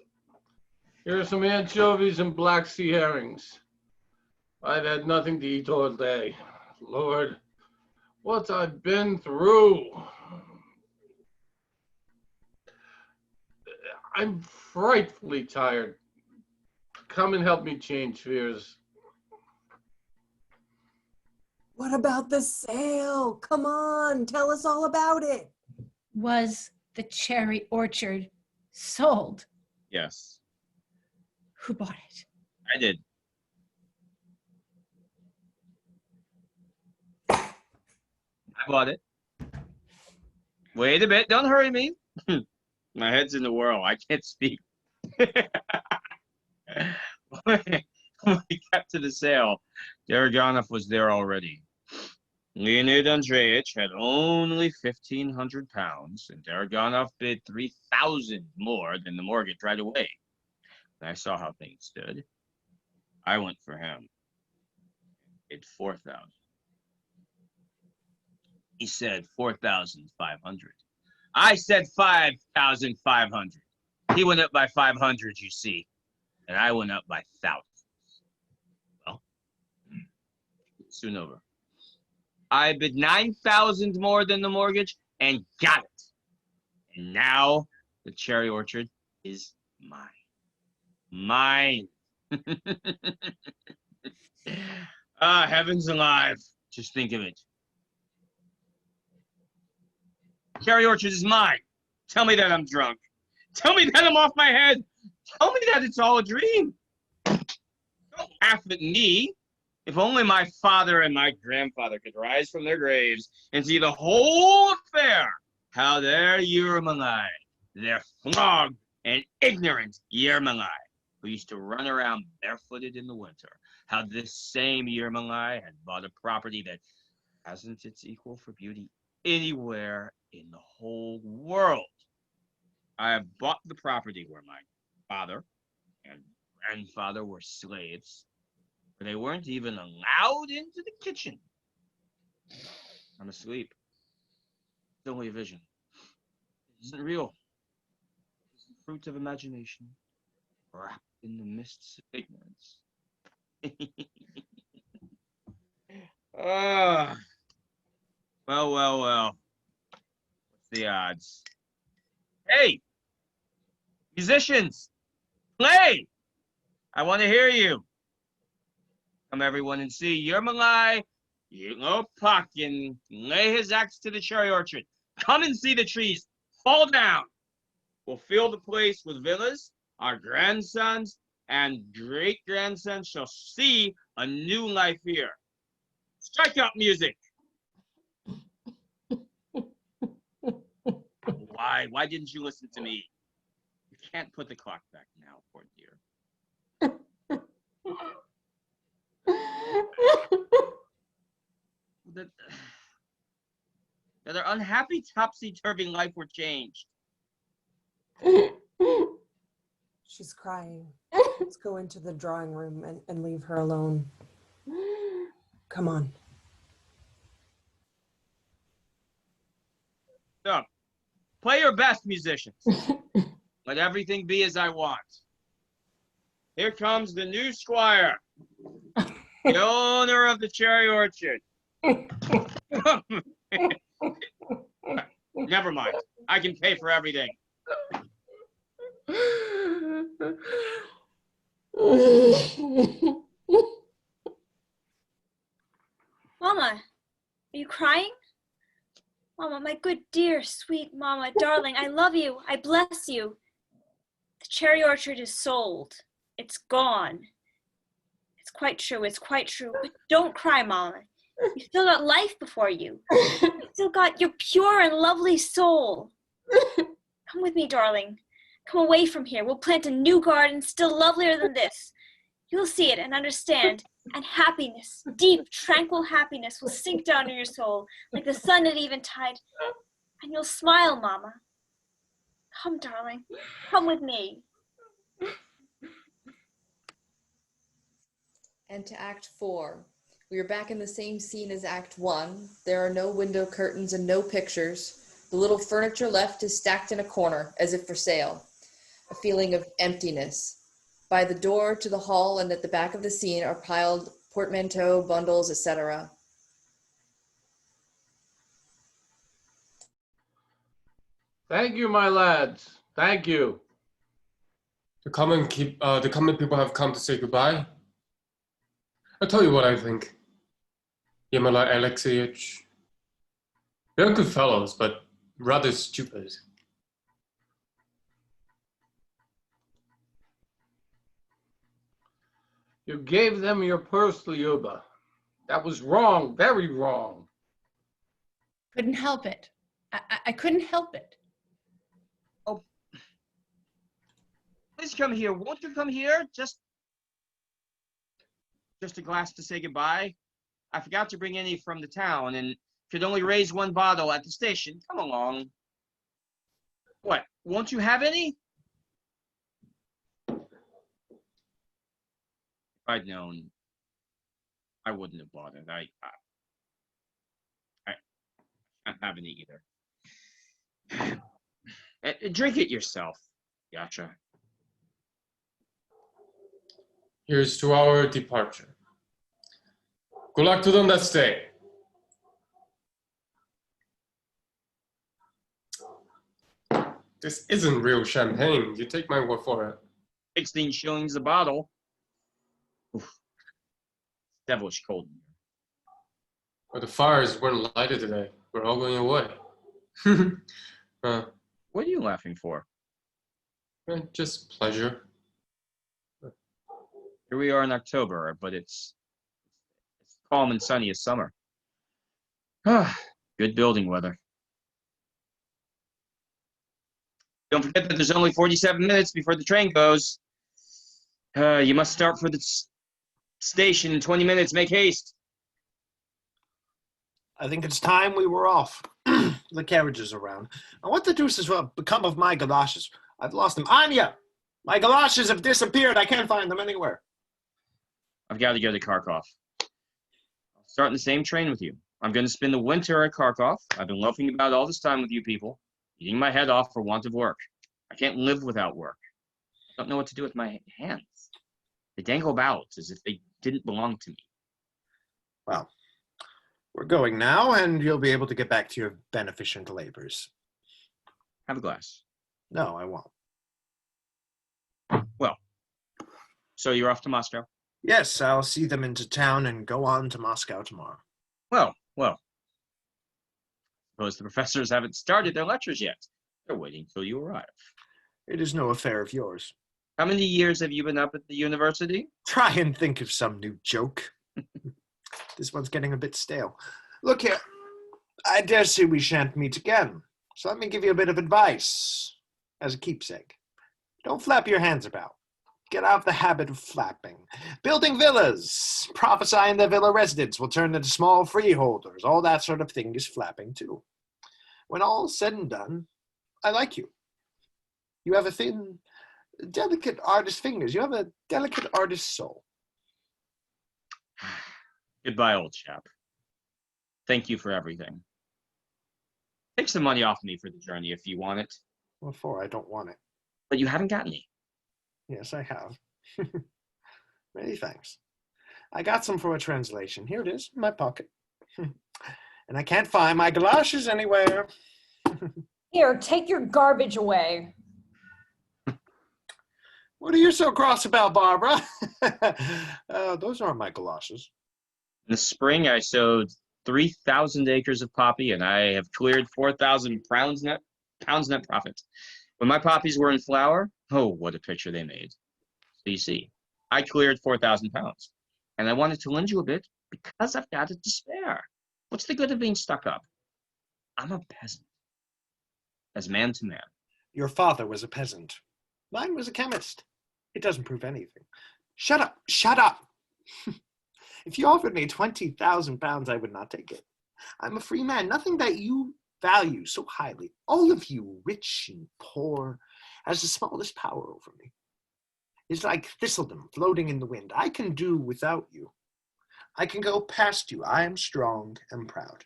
H: Here are some anchovies and Black Sea herrings. I've had nothing to eat all day. Lord, what I've been through. I'm frightfully tired. Come and help me change fears.
L: What about the sale? Come on, tell us all about it.
F: Was the cherry orchard sold?
B: Yes,
F: Who bought it?
B: I did. I bought it. Wait a bit, don't hurry me. My head's in the whirl, I can't speak. When we got to the sale, Daraganov was there already. Leonid Andreevich had only 1,500 pounds, and Daraganov bid 3,000 more than the mortgage right away. And I saw how things stood. I went for him. Bid 4,000. He said 4,500. I said 5,500. He went up by 500, you see, and I went up by thousands. Well, soon over. I bid 9,000 more than the mortgage and got it. And now the cherry orchard is mine. Mine. Ah, heavens alive. Just think of it. Cherry orchard is mine. Tell me that I'm drunk. Tell me that I'm off my head. Tell me that it's all a dream. Don't laugh at me. If only my father and my grandfather could rise from their graves and see the whole affair, how their Yermolai, their flogged and ignorant Yermolai, who used to run around barefooted in the winter, how this same Yermolai had bought a property that hasn't its equal for beauty anywhere in the whole world. I have bought the property where my father and grandfather were slaves. They weren't even allowed into the kitchen. I'm asleep. It's only a vision. It isn't real. It's the fruit of imagination, wrapped in the mists of ignorance. Ah, well. What's the odds? Hey, musicians, play! I want to hear you. Come everyone and see Yermolai Lopakin lay his axe to the cherry orchard. Come and see the trees fall down. We'll fill the place with villas. Our grandsons and great-grandsons shall see a new life here. Strike up music. Why didn't you listen to me? You can't put the clock back now, poor dear. That their unhappy topsy-turvy life were changed.
L: She's crying. Let's go into the drawing room and leave her alone. Come on.
B: So, play your best, musicians. Let everything be as I want. Here comes the new squire, the owner of the cherry orchard. Never mind. I can pay for everything.
E: Mama, are you crying? Mama, my good, dear, sweet Mama, darling, I love you. I bless you. The cherry orchard is sold. It's gone. It's quite true. It's quite true. But don't cry, Mama. You still got life before you. You still got your pure and lovely soul. Come with me, darling. Come away from here. We'll plant a new garden still lovelier than this. You'll see it and understand. And happiness, deep, tranquil happiness will sink down in your soul like the sun at eventide. And you'll smile, Mama. Come, darling. Come with me.
A: And to Act 4. We are back in the same scene as Act 1. There are no window curtains and no pictures. The little furniture left is stacked in a corner, as if for sale. A feeling of emptiness. By the door to the hall and at the back of the scene are piled portmanteaux, bundles, etc.
H: Thank you, my lads. Thank you.
J: The common people have come to say goodbye. I'll tell you what I think. Yermolai Alexeyevich. They're good fellows, but rather stupid.
H: You gave them your purse, Lyuba. That was wrong, very wrong.
F: Couldn't help it. I couldn't help it.
B: Oh, please come here. Won't you come here? Just a glass to say goodbye. I forgot to bring any from the town and could only raise one bottle at the station. Come along. What? Won't you have any? If I'd known, I wouldn't have bought it. I can't have any either. Drink it yourself, Yasha.
J: Here's to our departure. Good luck to them that stay. This isn't real champagne. You take my word for it.
B: 16 shillings a bottle. Oof. Devilish cold.
J: But the fires weren't lighted today. We're all going away.
B: What are you laughing for?
J: Just pleasure.
B: Here we are in October, but it's calm and sunny as summer. Good building weather. Don't forget that there's only 47 minutes before the train goes. You must start for the station in 20 minutes. Make haste.
M: I think it's time we were off. The carriage is around. And what the deuce has become of my galoshes? I've lost them. Anya! My galoshes have disappeared. I can't find them anywhere.
B: I've got to go to Kharkov. I'll start in the same train with you. I'm going to spend the winter at Kharkov. I've been loafing about all this time with you people, eating my head off for want of work. I can't live without work. I don't know what to do with my hands. They dangle about as if they didn't belong to me.
M: Well, we're going now, and you'll be able to get back to your beneficent labors.
B: Have a glass.
M: No, I won't.
B: Well, so you're off to Moscow?
M: Yes, I'll see them into town and go on to Moscow tomorrow.
B: Well. Suppose the professors haven't started their lectures yet. They're waiting till you arrive.
M: It is no affair of yours.
B: How many years have you been up at the university?
M: Try and think of some new joke. This one's getting a bit stale. Look here, I dare say we shan't meet again. So let me give you a bit of advice as a keepsake. Don't flap your hands about. Get out of the habit of flapping. Building villas, prophesying that villa residents will turn into small freeholders, all that sort of thing is flapping too. When all's said and done, I like you. You have a thin, Delicate artist fingers. You have a delicate artist soul.
B: Goodbye, old chap. Thank you for everything. Take some money off me for the journey if you want it.
M: What for? I don't want it.
B: But you haven't got any.
M: Yes, I have. Many thanks. I got some for a translation. Here it is, in my pocket. And I can't find my galoshes anywhere.
F: Here, take your garbage away.
M: What are you so cross about, Barbara? Those aren't my galoshes.
B: In the spring, I sowed 3,000 acres of poppy, and I have cleared 4,000 pounds net profit. When my poppies were in flower, oh, what a picture they made. So you see, I cleared 4,000 pounds, and I wanted to lend you a bit because I've got it to spare. What's the good of being stuck up? I'm a peasant, as man to man.
M: Your father was a peasant. Mine was a chemist. It doesn't prove anything. Shut up, shut up! If you offered me 20,000 pounds, I would not take it. I'm a free man. Nothing that you value so highly, all of you, rich and poor, has the smallest power over me. It's like thistledom floating in the wind. I can do without you. I can go past you. I am strong and proud.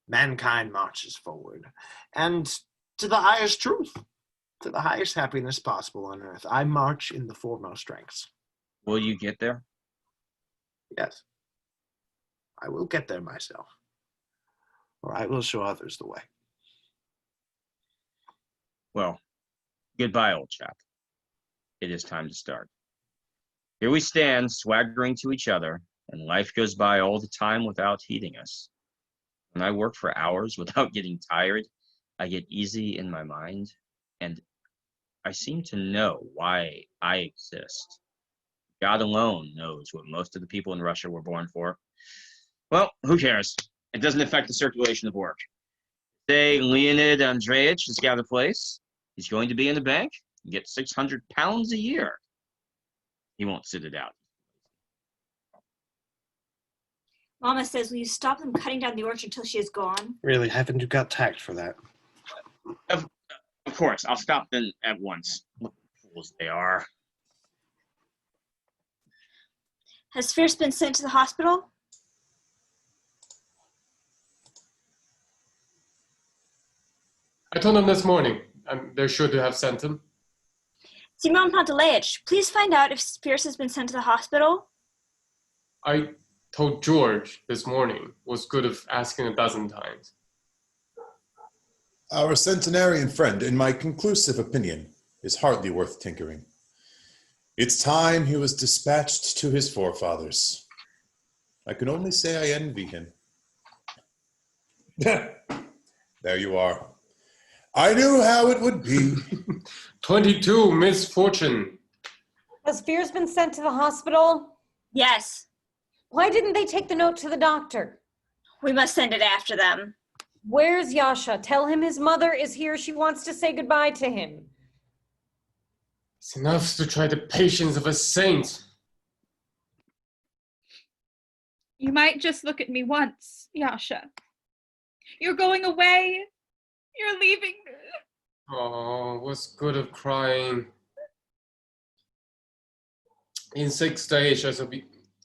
M: Mankind marches forward. And to the highest truth, to the highest happiness possible on earth, I march in the foremost ranks.
B: Will you get there?
M: Yes. I will get there myself, or I will show others the way.
B: Well, goodbye, old chap. It is time to start. Here we stand, swaggering to each other, and life goes by all the time without heeding us. When I work for hours without getting tired, I get easy in my mind, and I seem to know why I exist. God alone knows what most of the people in Russia were born for. Well, who cares? It doesn't affect the circulation of work. Say Leonid Andreevich has got a place. He's going to be in the bank and get 600 pounds a year. He won't sit it out.
E: Mama says, will you stop them cutting down the orchard till she is gone?
M: Really, haven't you got tact for that?
B: Of course, I'll stop them at once. What fools they are.
E: Has Fierce been sent to the hospital?
J: I told him this morning. They're sure to have sent him.
E: Simon Pantaleich, please find out if Fierce has been sent to the hospital.
J: I told George this morning. Was good of asking 12 times.
D: Our centenarian friend, in my conclusive opinion, is hardly worth tinkering. It's time he was dispatched to his forefathers. I can only say I envy him. There you are. I knew how it would be.
J: 22, misfortune.
G: Has Fierce been sent to the hospital?
E: Yes.
G: Why didn't they take the note to the doctor?
E: We must send it after them.
G: Where's Yasha? Tell him his mother is here. She wants to say goodbye to him.
J: It's enough to try the patience of a saint.
C: You might just look at me once, Yasha. You're going away. You're leaving.
J: Oh, what's good of crying? In 6 days,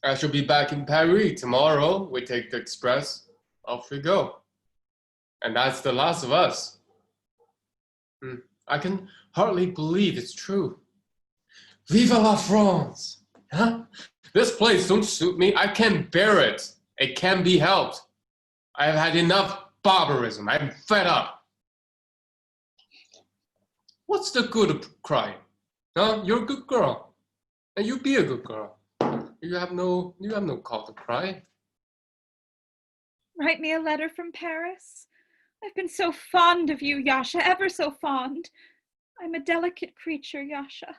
J: I shall be back in Paris. Tomorrow, we take the express. Off we go. And that's the last of us. I can hardly believe it's true. Vive la France! Huh? This place don't suit me. I can't bear it. It can't be helped. I have had enough barbarism. I'm fed up. What's the good of crying? Huh? You're a good girl. And you be a good girl. You have no call to cry.
C: Write me a letter from Paris. I've been so fond of you, Yasha, ever so fond. I'm a delicate creature, Yasha.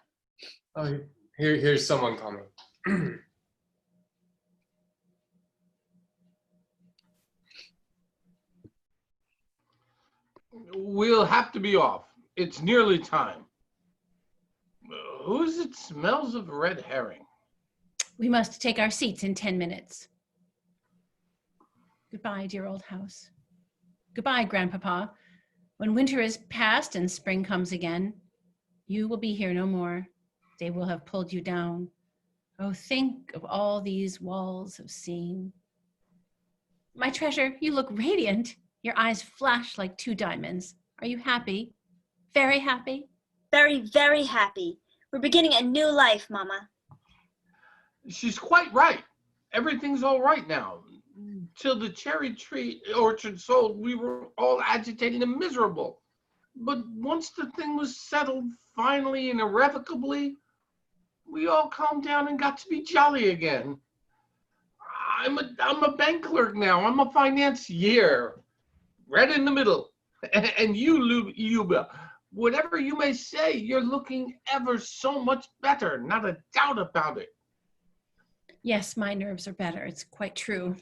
J: Oh, here's someone coming.
H: We'll have to be off. It's nearly time. Who's it smells of red herring?
F: We must take our seats in 10 minutes. Goodbye, dear old house. Goodbye, Grandpapa. When winter is past and spring comes again, you will be here no more. They will have pulled you down. Oh, think of all these walls have seen. My treasure, you look radiant. Your eyes flash like two diamonds. Are you happy? Very happy?
E: Very, very happy. We're beginning a new life, Mama.
H: She's quite right. Everything's all right now. Till the cherry tree orchard sold, we were all agitated and miserable. But once the thing was settled finally and irrevocably, we all calmed down and got to be jolly again. I'm a bank clerk now. I'm a financier. Right in the middle. And you, Yuba, whatever you may say, you're looking ever so much better. Not a doubt about it.
F: Yes, my nerves are better. It's quite true.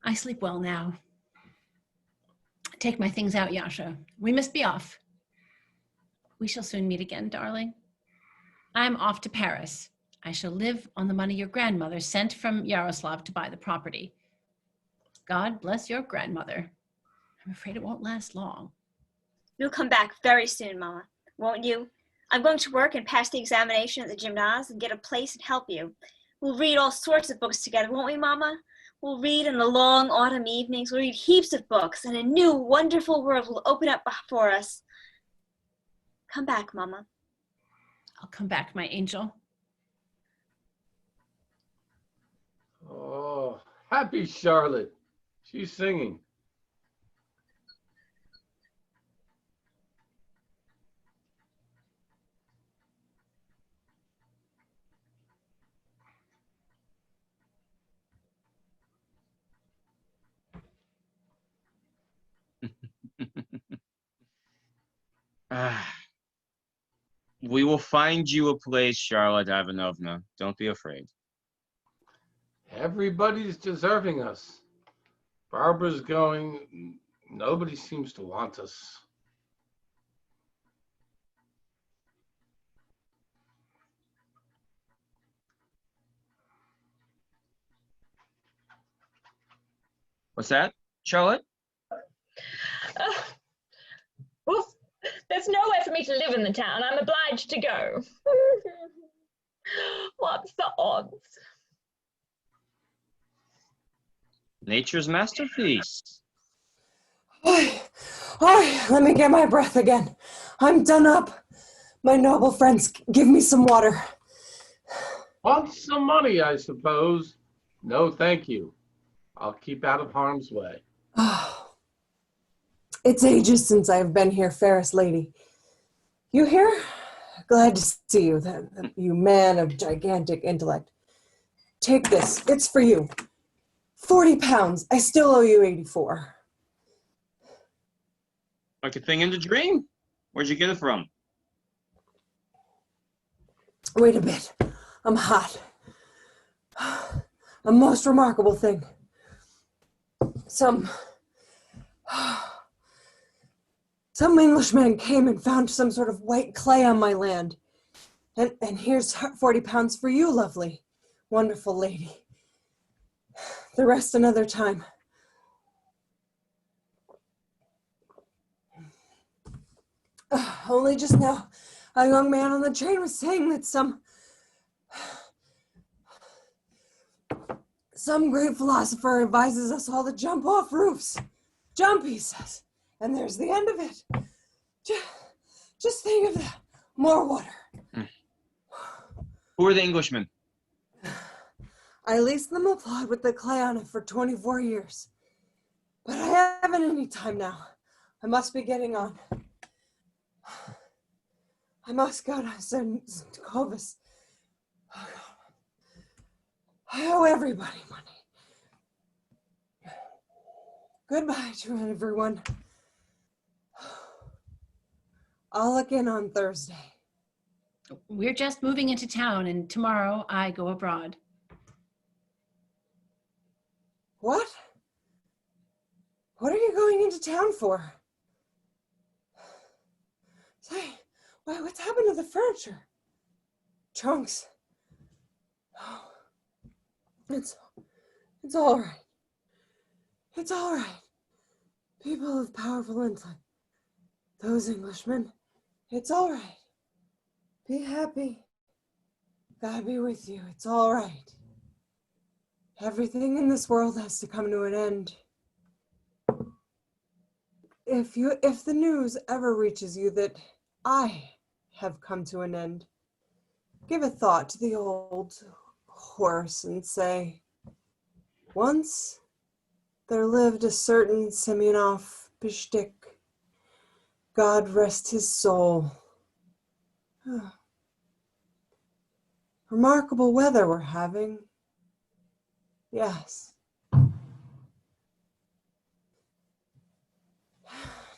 F: I sleep well now. Take my things out, Yasha. We must be off. We shall soon meet again, darling. I'm off to Paris. I shall live on the money your grandmother sent from Yaroslav to buy the property. God bless your grandmother. I'm afraid it won't last long.
E: You'll come back very soon, Mama, won't you? I'm going to work and pass the examination at the gymnase and get a place and help you. We'll read all sorts of books together, won't we, Mama? We'll read in the long autumn evenings. We'll read heaps of books, and a new, wonderful world will open up before us. Come back, Mama.
F: I'll come back, my angel.
H: Oh, happy Charlotte. She's singing.
B: We will find you a place, Charlotte Ivanovna. Don't be afraid.
H: Everybody's deserving us. Barbara's going. Nobody seems to want us.
B: What's that, Charlotte?
I: Well, there's nowhere for me to live in the town. I'm obliged to go. What's the odds?
B: Nature's masterpiece.
L: Ay, let me get my breath again. I'm done up. My noble friends, give me some water.
H: Want some money, I suppose. No, thank you. I'll keep out of harm's way.
L: It's ages since I've been here, fairest lady. You here? Glad to see you, you man of gigantic intellect. Take this. It's for you. 40 pounds. I still owe you 84.
B: Like a thing in the dream? Where'd you get it from?
L: Wait a bit. I'm hot. A most remarkable thing. Some Englishman came and found some sort of white clay on my land. And here's 40 pounds for you, lovely, wonderful lady. The rest another time. Only just now, a young man on the train was saying that some great philosopher advises us all to jump off roofs. Jump, he says. And there's the end of it. Just think of that. More water.
B: Who are the Englishmen?
L: I leased them a plot with the clay on it for 24 years. But I haven't any time now. I must be getting on. I must go to St. Clovis. I owe everybody money. Goodbye to everyone. I'll look in on Thursday.
F: We're just moving into town, and tomorrow I go abroad.
L: What? What are you going into town for? Say, what's happened to the furniture? Trunks. Oh, it's all right. It's all right. People of powerful intellect. Those Englishmen. It's all right. Be happy. God be with you. It's all right. Everything in this world has to come to an end. If the news ever reaches you that I have come to an end, give a thought to the old horse and say, once there lived a certain Semyonov Pishtik. God rest his soul. Remarkable weather we're having. Yes.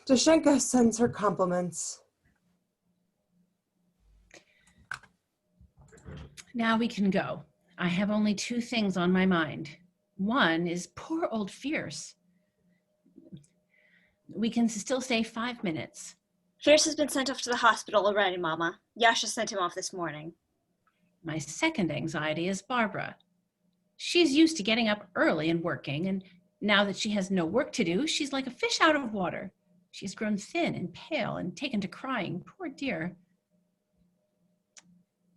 L: Dashenka sends her compliments.
F: Now we can go. I have only 2 things on my mind. One is poor old Fierce. We can still stay 5 minutes.
E: Fierce has been sent off to the hospital already, Mama. Yasha sent him off this morning.
F: My second anxiety is Barbara. She's used to getting up early and working, and now that she has no work to do, she's like a fish out of water. She's grown thin and pale and taken to crying. Poor dear.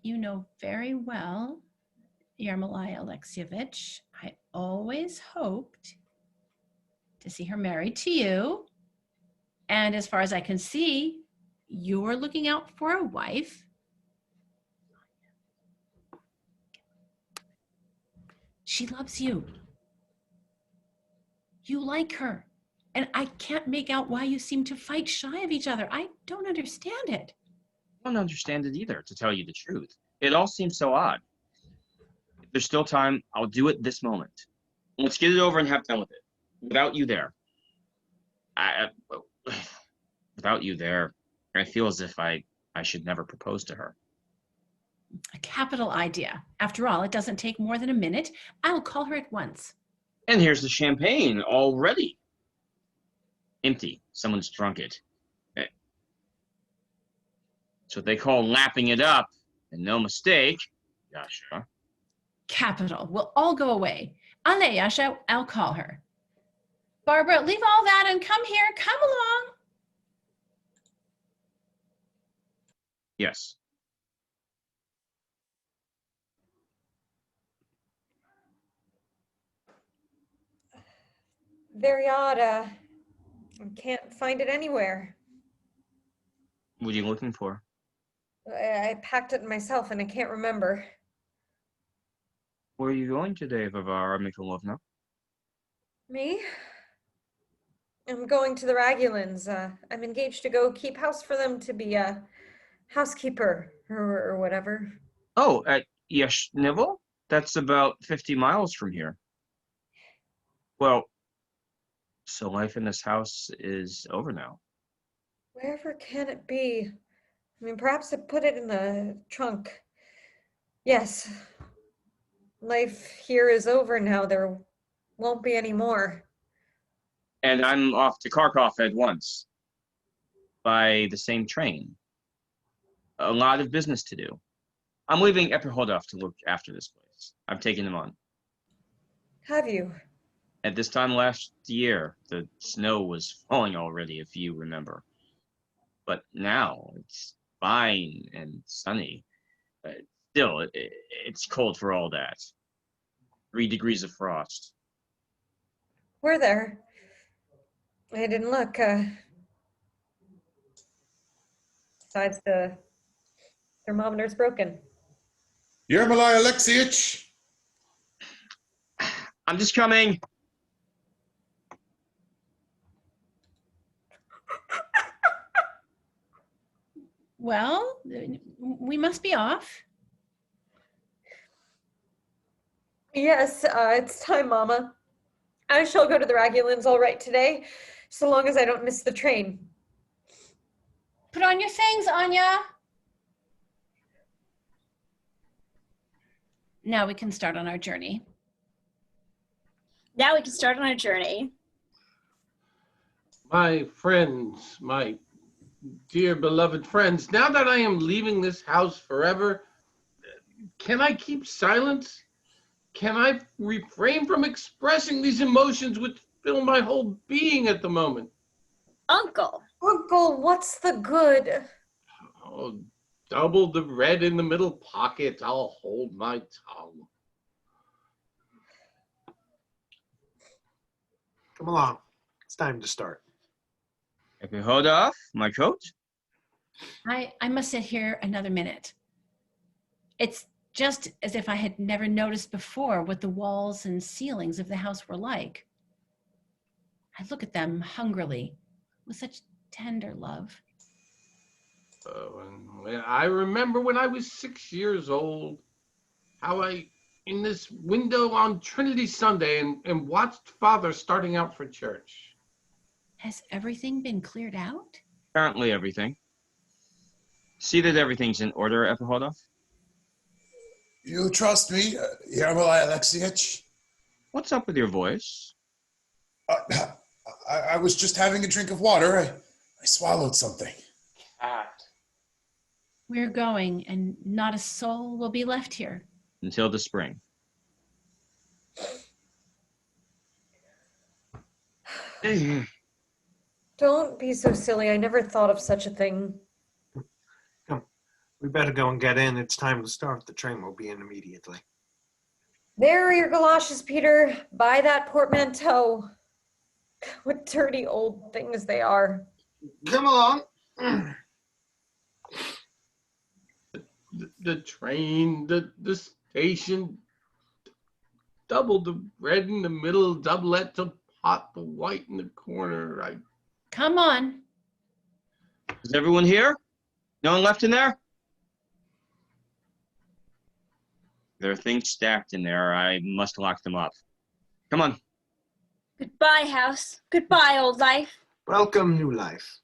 F: You know very well, Yermolai Alexievich, I always hoped to see her married to you. And as far as I can see, you're looking out for a wife. She loves you. You like her. And I can't make out why you seem to fight shy of each other. I don't understand it.
B: I don't understand it either, to tell you the truth. It all seems so odd. If there's still time, I'll do it this moment. Let's get it over and have done with it. Without you there. Without you there, I feel as if I should never propose to her.
F: A capital idea. After all, it doesn't take more than a minute. I'll call her at once.
B: And here's the champagne already. Empty. Someone's drunk it. That's what they call lapping it up. And no mistake, Yasha.
F: Capital. We'll all go away. Ale, Yasha, I'll call her. Barbara, leave all that and come here. Come along.
B: Yes.
G: Very odd. I can't find it anywhere.
B: What are you looking for?
G: I packed it myself and I can't remember.
B: Where are you going today, Varvara Mikhailovna?
G: Me? I'm going to the Ragulins. I'm engaged to go keep house for them, to be a housekeeper or whatever.
B: Oh, at Yashnivel? That's about 50 miles from here. Well, so life in this house is over now.
G: Wherever can it be? I mean, perhaps I put it in the trunk. Yes. Life here is over now. There won't be any more.
B: And I'm off to Kharkov at once. By the same train. A lot of business to do. I'm leaving Eperhodov to look after this place. I've taken him on.
G: Have you?
B: At this time last year, the snow was falling already, if you remember. But now it's fine and sunny. Still, it's cold for all that. 3 degrees of frost.
G: We're there. I didn't look. Besides, the thermometer's broken.
D: Yermolai Alexievich!
B: I'm just coming.
F: Well, we must be off.
G: Yes, it's time, Mama. I shall go to the Ragulins all right today, so long as I don't miss the train.
F: Put on your things, Anya. Now we can start on our journey.
E: Now we can start on our journey.
H: My friends, my dear beloved friends, now that I am leaving this house forever, can I keep silence? Can I refrain from expressing these emotions which fill my whole being at the moment?
E: Uncle!
G: Uncle, what's the good?
H: Oh, double the red in the middle pocket. I'll hold my tongue.
M: Come along. It's time to start.
B: If you hold off my coat.
F: I must sit here another minute. It's just as if I had never noticed before what the walls and ceilings of the house were like. I look at them hungrily, with such tender love.
H: I remember when I was 6 years old, how in this window on Trinity Sunday and watched Father starting out for church.
F: Has everything been cleared out?
B: Apparently everything. See that everything's in order, Epihodov?
D: You trust me, Yermolai Alexievich?
B: What's up with your voice?
D: I was just having a drink of water. I swallowed something.
F: We're going, and not a soul will be left here.
B: Until the spring.
G: Don't be so silly. I never thought of such a thing.
M: Come, we better go and get in. It's time to start. The train will be in immediately.
G: There are your galoshes, Peter. Buy that portmanteau. What dirty old things they are.
M: Come along.
H: The train, the station, double the red in the middle, doublet to pot the white in the corner.
F: Come on.
B: Is everyone here? No one left in there? There are things stacked in there. I must lock them up. Come on.
E: Goodbye, house. Goodbye, old life.
M: Welcome, new life.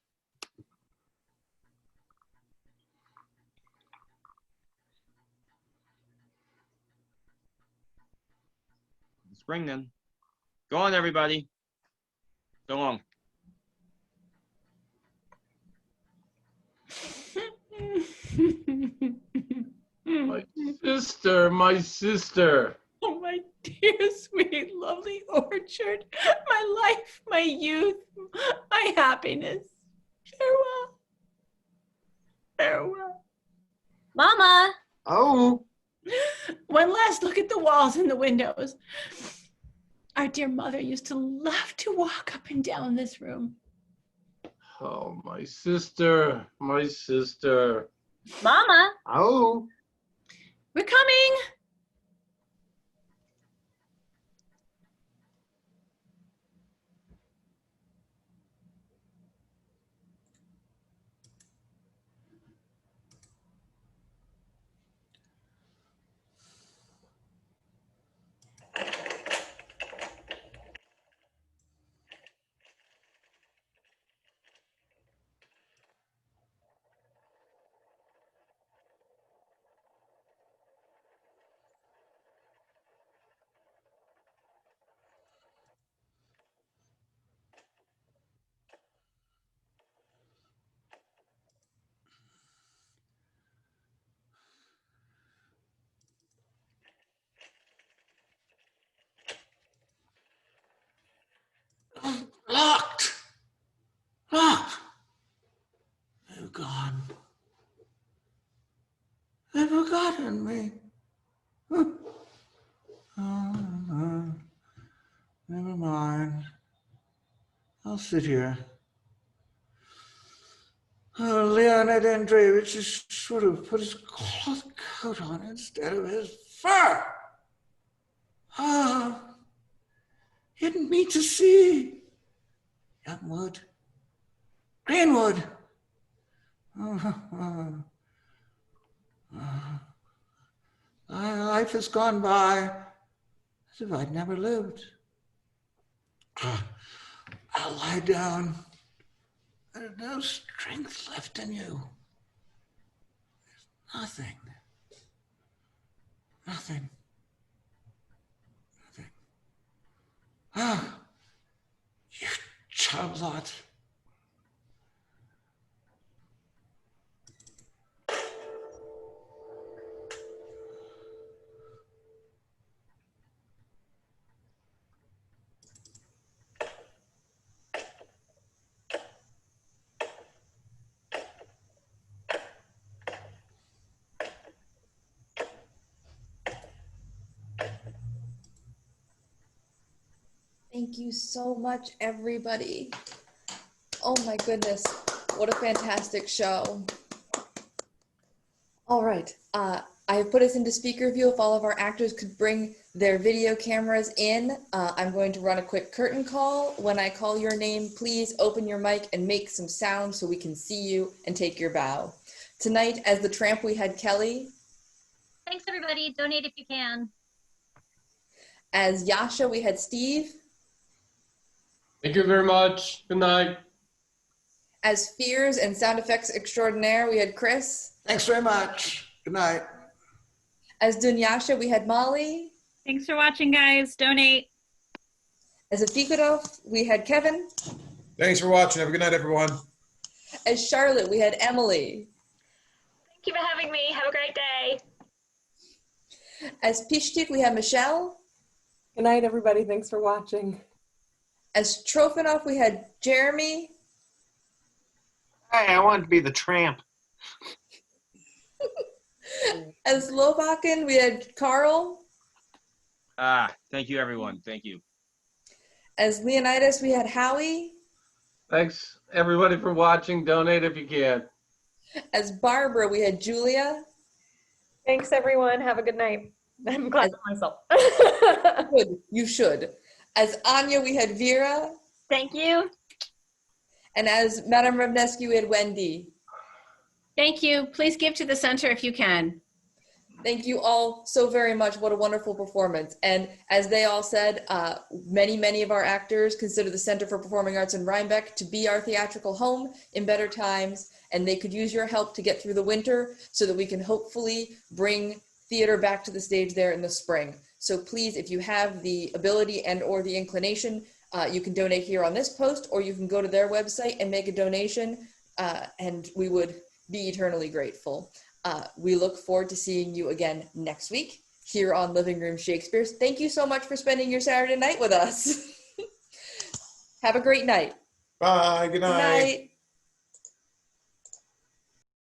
B: Spring then. Go on, everybody. So long.
H: My sister.
F: Oh, my dear, sweet, lovely orchard. My life, my youth, my happiness. Farewell. Farewell.
E: Mama!
M: Oh!
F: One last look at the walls and the windows. Our dear mother used to love to walk up and down this room.
H: Oh, my sister. My sister.
E: Mama!
M: Oh!
F: We're coming!
K: Locked. Locked. They've gone. They've forgotten me. Never mind. I'll sit here. Leonid Andreevich should have put his cloth coat on instead of his fur. Didn't mean to see. Young wood. Greenwood. Life has gone by as if I'd never lived. I'll lie down. There's no strength left in you. There's nothing. Nothing. Nothing. You child lot.
A: Thank you so much, everybody. Oh my goodness, what a fantastic show. All right, I have put us into speaker view. If all of our actors could bring their video cameras in, I'm going to run a quick curtain call. When I call your name, please open your mic and make some sound so we can see you and take your bow. Tonight, as the tramp, we had Kelly.
N: Thanks, everybody. Donate if you can.
A: As Yasha, we had Steve.
J: Thank you very much. Good night.
A: As Fears and Sound Effects Extraordinaire, we had Chris.
K: Thanks very much. Good night.
A: As Dunyasha, we had Molly.
C: Thanks for watching, guys. Donate.
A: As a Fikudov, we had Kevin.
D: Thanks for watching. Have a good night, everyone.
A: As Charlotte, we had Emily.
I: Thank you for having me. Have a great day.
A: As Pishtik, we had Michelle.
L: Good night, everybody. Thanks for watching.
A: As Trofanov, we had Jeremy.
M: Hey, I wanted to be the tramp.
A: As Lovakin, we had Carl.
B: Thank you, everyone. Thank you.
A: As Leonidas, we had Howie.
H: Thanks, everybody, for watching. Donate if you can.
A: As Barbara, we had Julia.
G: Thanks, everyone. Have a good night. I'm glad for myself.
A: Good, you should. As Anya, we had Vera.
E: Thank you.
A: And as Madame Revnescu, we had Wendy.
F: Thank you. Please give to the center if you can.
A: Thank you all so very much. What a wonderful performance. And as they all said, many of our actors consider the Center for Performing Arts in Rhinebeck to be our theatrical home in better times. And they could use your help to get through the winter so that we can hopefully bring theater back to the stage there in the spring. So please, if you have the ability and or the inclination, you can donate here on this post, or you can go to their website and make a donation, and we would be eternally grateful. We look forward to seeing you again next week here on Living Room Shakespeare. Thank you so much for spending your Saturday night with us. Have a great night.
D: Bye. Good night.
A: Good night.